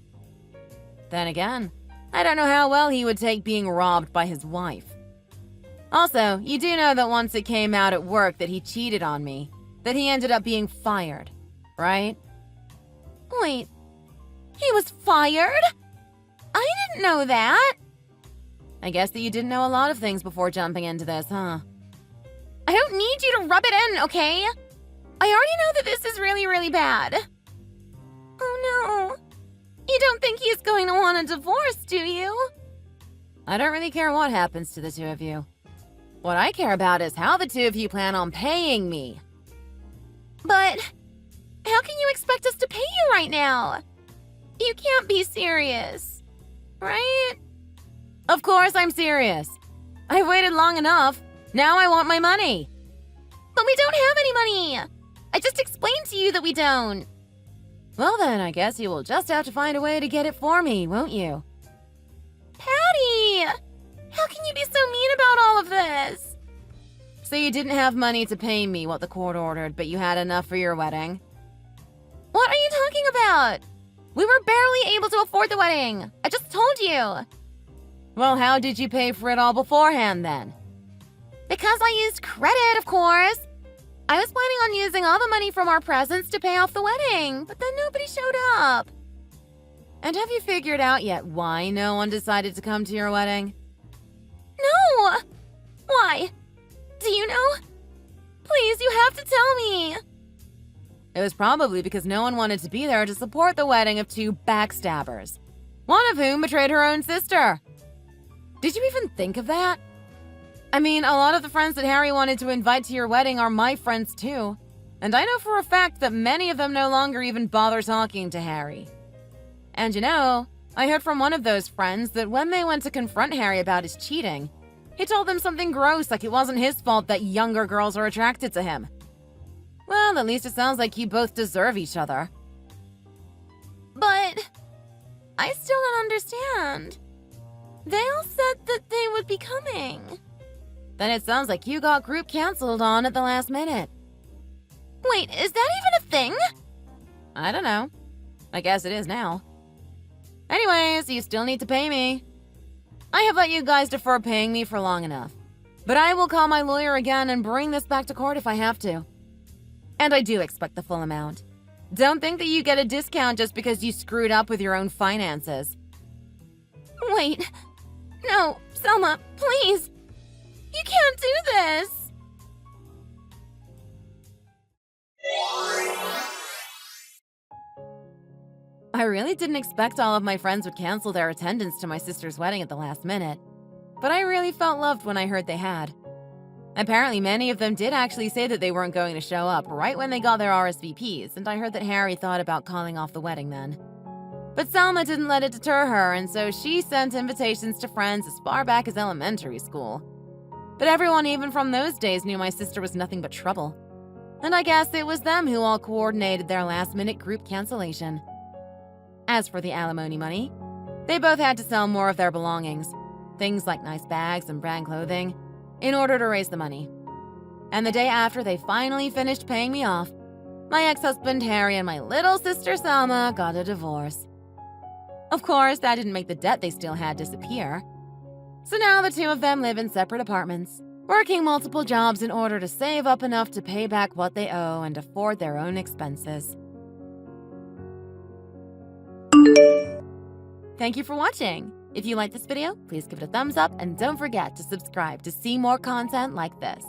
Then again, I don't know how well he would take being robbed by his wife. Also, you do know that once it came out at work that he cheated on me, that he ended up being fired, right? Wait, he was fired? I didn't know that. I guess that you didn't know a lot of things before jumping into this, huh? I don't need you to rub it in, okay? I already know that this is really, really bad. Oh no. You don't think he's going to want a divorce, do you? I don't really care what happens to the two of you. What I care about is how the two of you plan on paying me. But how can you expect us to pay you right now? You can't be serious, right? Of course I'm serious. I've waited long enough. Now I want my money. But we don't have any money. I just explained to you that we don't. Well then, I guess you will just have to find a way to get it for me, won't you? Patty! How can you be so mean about all of this? So you didn't have money to pay me what the court ordered, but you had enough for your wedding? What are you talking about? We were barely able to afford the wedding. I just told you. Well, how did you pay for it all beforehand then? Because I used credit, of course. I was planning on using all the money from our presents to pay off the wedding, but then nobody showed up. And have you figured out yet why no one decided to come to your wedding? No! Why? Do you know? Please, you have to tell me. It was probably because no one wanted to be there to support the wedding of two backstabbers, one of whom betrayed her own sister. Did you even think of that? I mean, a lot of the friends that Harry wanted to invite to your wedding are my friends too. And I know for a fact that many of them no longer even bother talking to Harry. And you know, I heard from one of those friends that when they went to confront Harry about his cheating, he told them something gross like it wasn't his fault that younger girls are attracted to him. Well, at least it sounds like you both deserve each other. But I still don't understand. They all said that they would be coming. Then it sounds like you got group canceled on at the last minute. Wait, is that even a thing? I don't know. I guess it is now. Anyways, you still need to pay me. I have let you guys defer paying me for long enough. But I will call my lawyer again and bring this back to court if I have to. And I do expect the full amount. Don't think that you get a discount just because you screwed up with your own finances. Wait. No, Selma, please. You can't do this. I really didn't expect all of my friends would cancel their attendance to my sister's wedding at the last minute, but I really felt loved when I heard they had. Apparently, many of them did actually say that they weren't going to show up right when they got their RSVPs, and I heard that Harry thought about calling off the wedding then. But Selma didn't let it deter her, and so she sent invitations to friends as far back as elementary school. But everyone even from those days knew my sister was nothing but trouble. And I guess it was them who all coordinated their last-minute group cancellation. As for the alimony money, they both had to sell more of their belongings, things like nice bags and brand clothing, in order to raise the money. And the day after they finally finished paying me off, my ex-husband Harry and my little sister Selma got a divorce. Of course, that didn't make the debt they still had disappear. So now the two of them live in separate apartments, working multiple jobs in order to save up enough to pay back what they owe and afford their own expenses. Thank you for watching. If you liked this video, please give it a thumbs up and don't forget to subscribe to see more content like this.